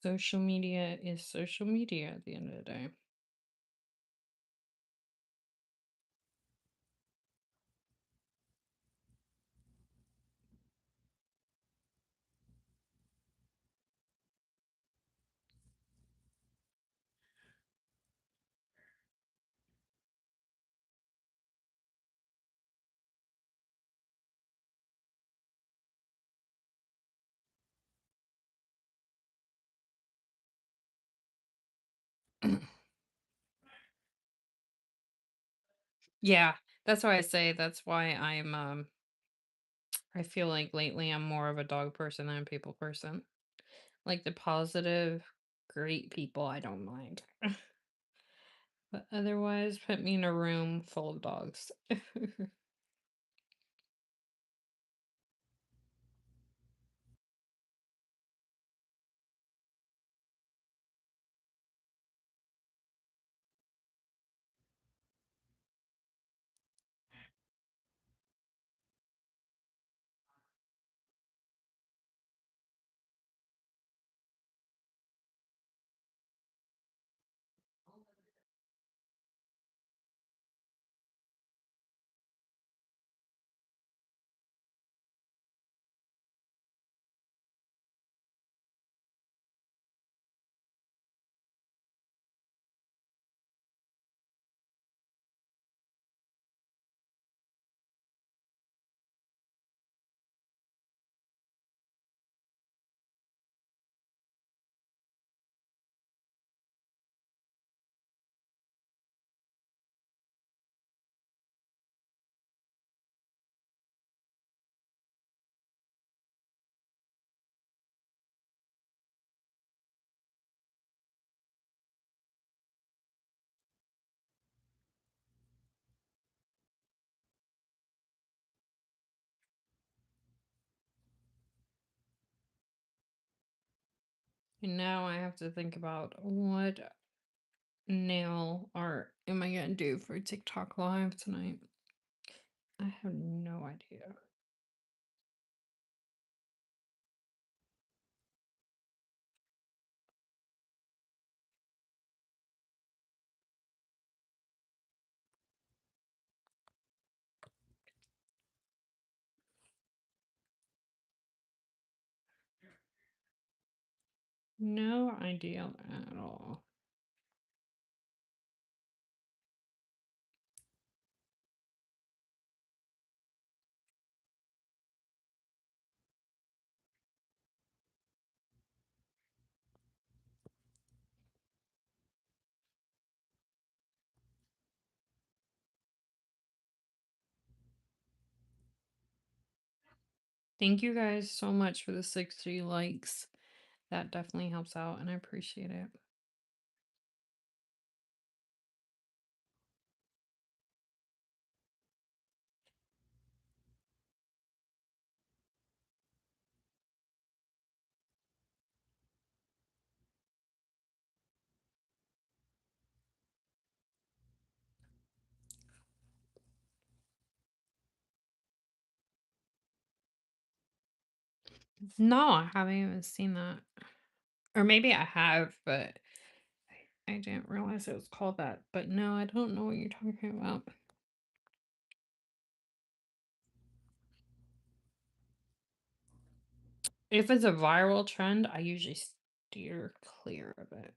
Social media is social media at the end of the day. Yeah, that's why I say that's why I feel like lately I'm more of a dog person than a people person. Like the positive, great people I don't mind. But otherwise, put me in a room full of dogs. And now I have to think about what nail art am I gonna do for TikTok live tonight? I have no idea. No idea at all. Thank you guys so much for the 60 likes. That definitely helps out and I appreciate it. No, I haven't even seen that. Or maybe I have, but I didn't realize it was called that. But no, I don't know what you're talking about. If it's a viral trend, I usually steer clear of it.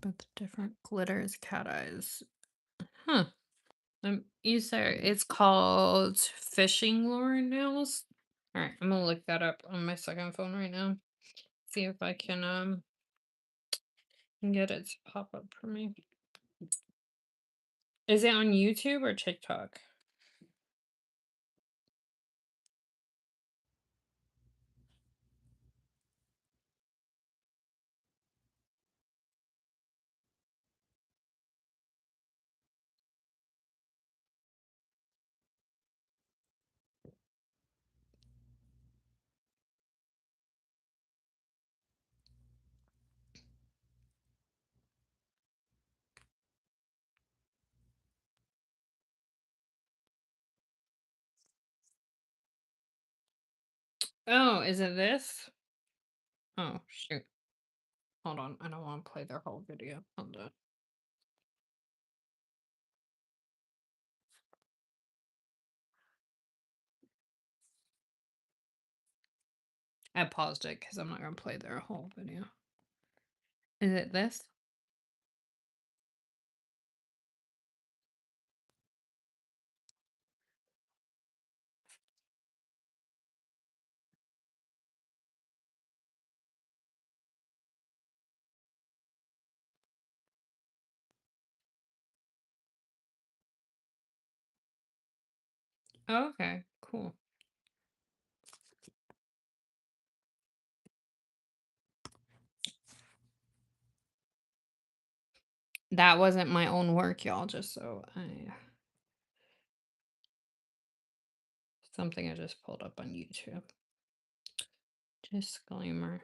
But the different glitters, cat eyes. Huh. You said it's called fishing lure nails. All right, I'm gonna look that up on my second phone right now. See if I can get it to pop up for me. Is it on YouTube or TikTok? Oh, is it this? Oh, shoot. Hold on. I don't want to play their whole video. Hold on. I paused it because I'm not going to play their whole video. Is it this? Oh, okay, cool. That wasn't my own work, y'all, just so I something I just pulled up on YouTube. Disclaimer.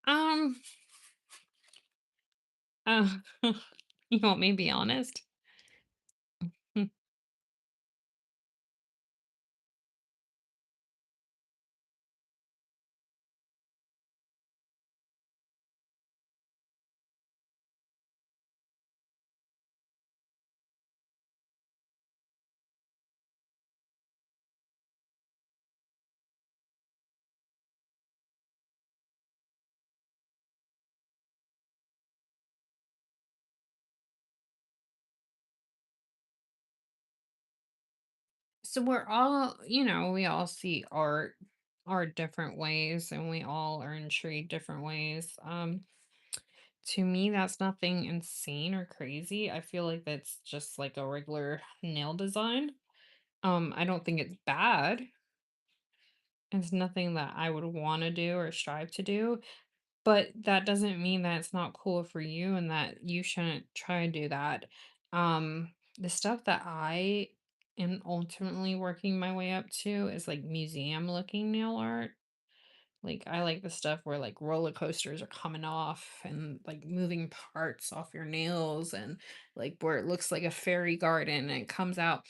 Um, uh, you want me to be honest? Hmm. So we're all, we all see art different ways, and we all are intrigued different ways. To me, that's nothing insane or crazy. I feel like that's just like a regular nail design. I don't think it's bad. It's nothing that I would want to do or strive to do, but that doesn't mean that it's not cool for you and that you shouldn't try and do that. The stuff that I am ultimately working my way up to is like museum looking nail art. Like I like the stuff where like roller coasters are coming off and like moving parts off your nails and like where it looks like a fairy garden and it comes out.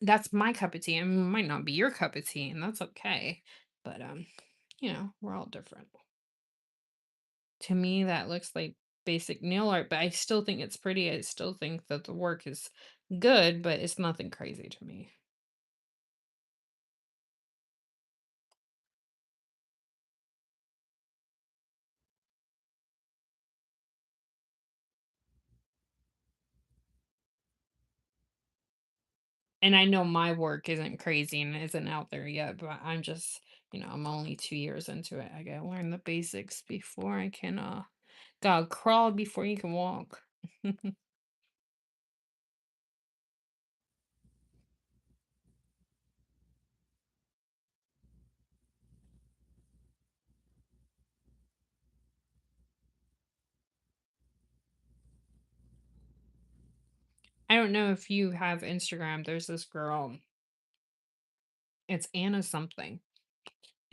That's my cup of tea. And it might not be your cup of tea, and that's okay. But we're all different. To me, that looks like basic nail art, but I still think it's pretty. I still think that the work is good, but it's nothing crazy to me. And I know my work isn't crazy and isn't out there yet, but I'm just, I'm only 2 years into it. I gotta learn the basics before I can gotta crawl before you can walk. I don't know if you have Instagram. There's this girl, it's Anna something,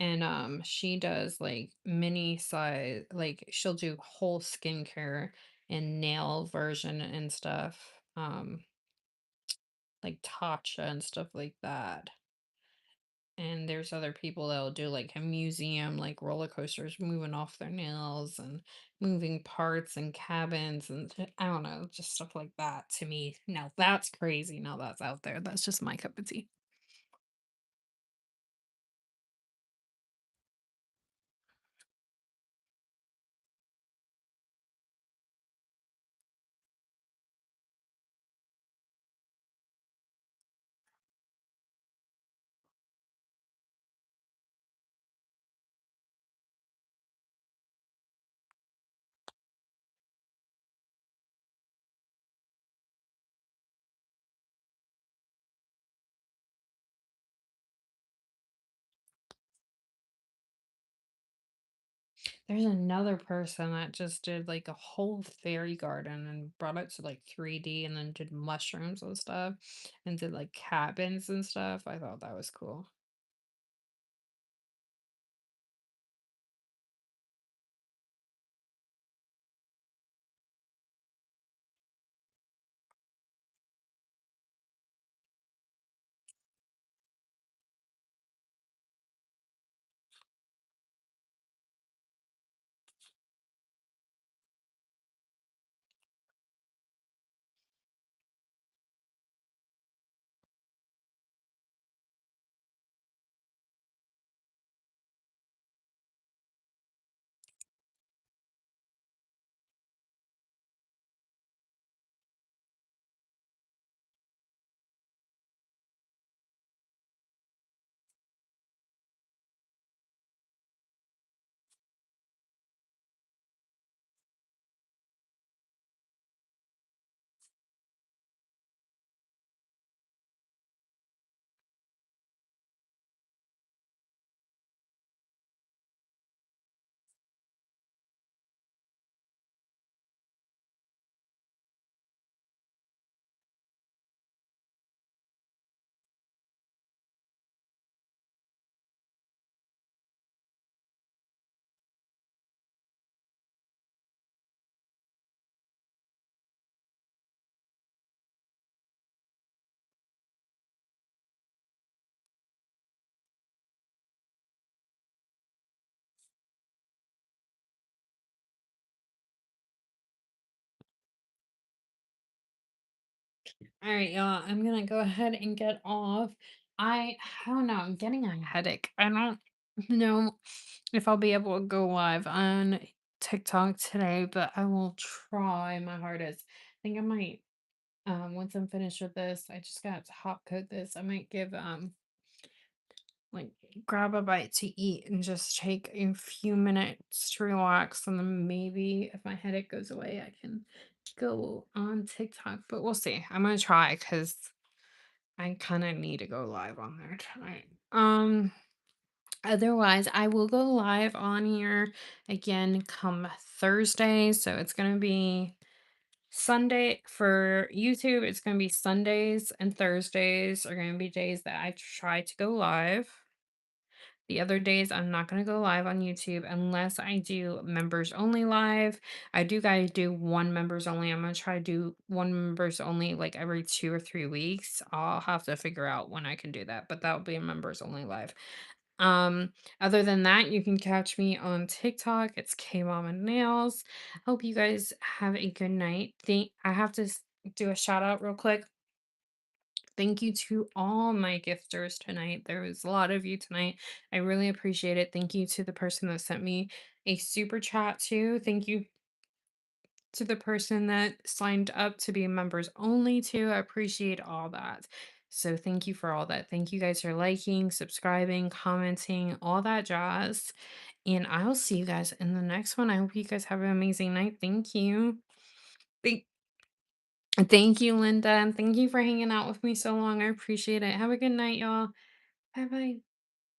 and she does like mini size, like she'll do whole skincare and nail version and stuff, like Tatcha and stuff like that. And there's other people that'll do like a museum, like roller coasters moving off their nails and moving parts and cabins and I don't know, just stuff like that. To me, now that's crazy. Now that's out there. That's just my cup of tea. There's another person that just did like a whole fairy garden and brought it to like 3D and then did mushrooms and stuff and did like cabins and stuff. I thought that was cool. All right, y'all. I'm gonna go ahead and get off. I don't know. I'm getting a headache. I don't know if I'll be able to go live on TikTok today, but I will try my hardest. I think I might once I'm finished with this, I just got to hot coat this. I might give like grab a bite to eat and just take a few minutes to relax and then maybe if my headache goes away, I can go on TikTok. But we'll see. I'm gonna try because I kind of need to go live on there tonight. Otherwise, I will go live on here again come Thursday. So it's gonna be Sunday for YouTube. It's gonna be Sundays and Thursdays are gonna be days that I try to go live. The other days, I'm not going to go live on YouTube unless I do members only live. I do got to do one members only. I'm going to try to do one members only like every 2 or 3 weeks. I'll have to figure out when I can do that, but that'll be a members only live. Um, Other than that, you can catch me on TikTok. It's KmugcrafterNails. Hope you guys have a good night. I have to do a shout out real quick. Thank you to all my gifters tonight. There was a lot of you tonight. I really appreciate it. Thank you to the person that sent me a super chat too. Thank you to the person that signed up to be members only too. I appreciate all that. So thank you for all that. Thank you guys for liking, subscribing, commenting, all that jazz. And I'll see you guys in the next one. I hope you guys have an amazing night. Thank you. Thank Thank you, Linda, and thank you for hanging out with me so long. I appreciate it. Have a good night, y'all. Bye bye.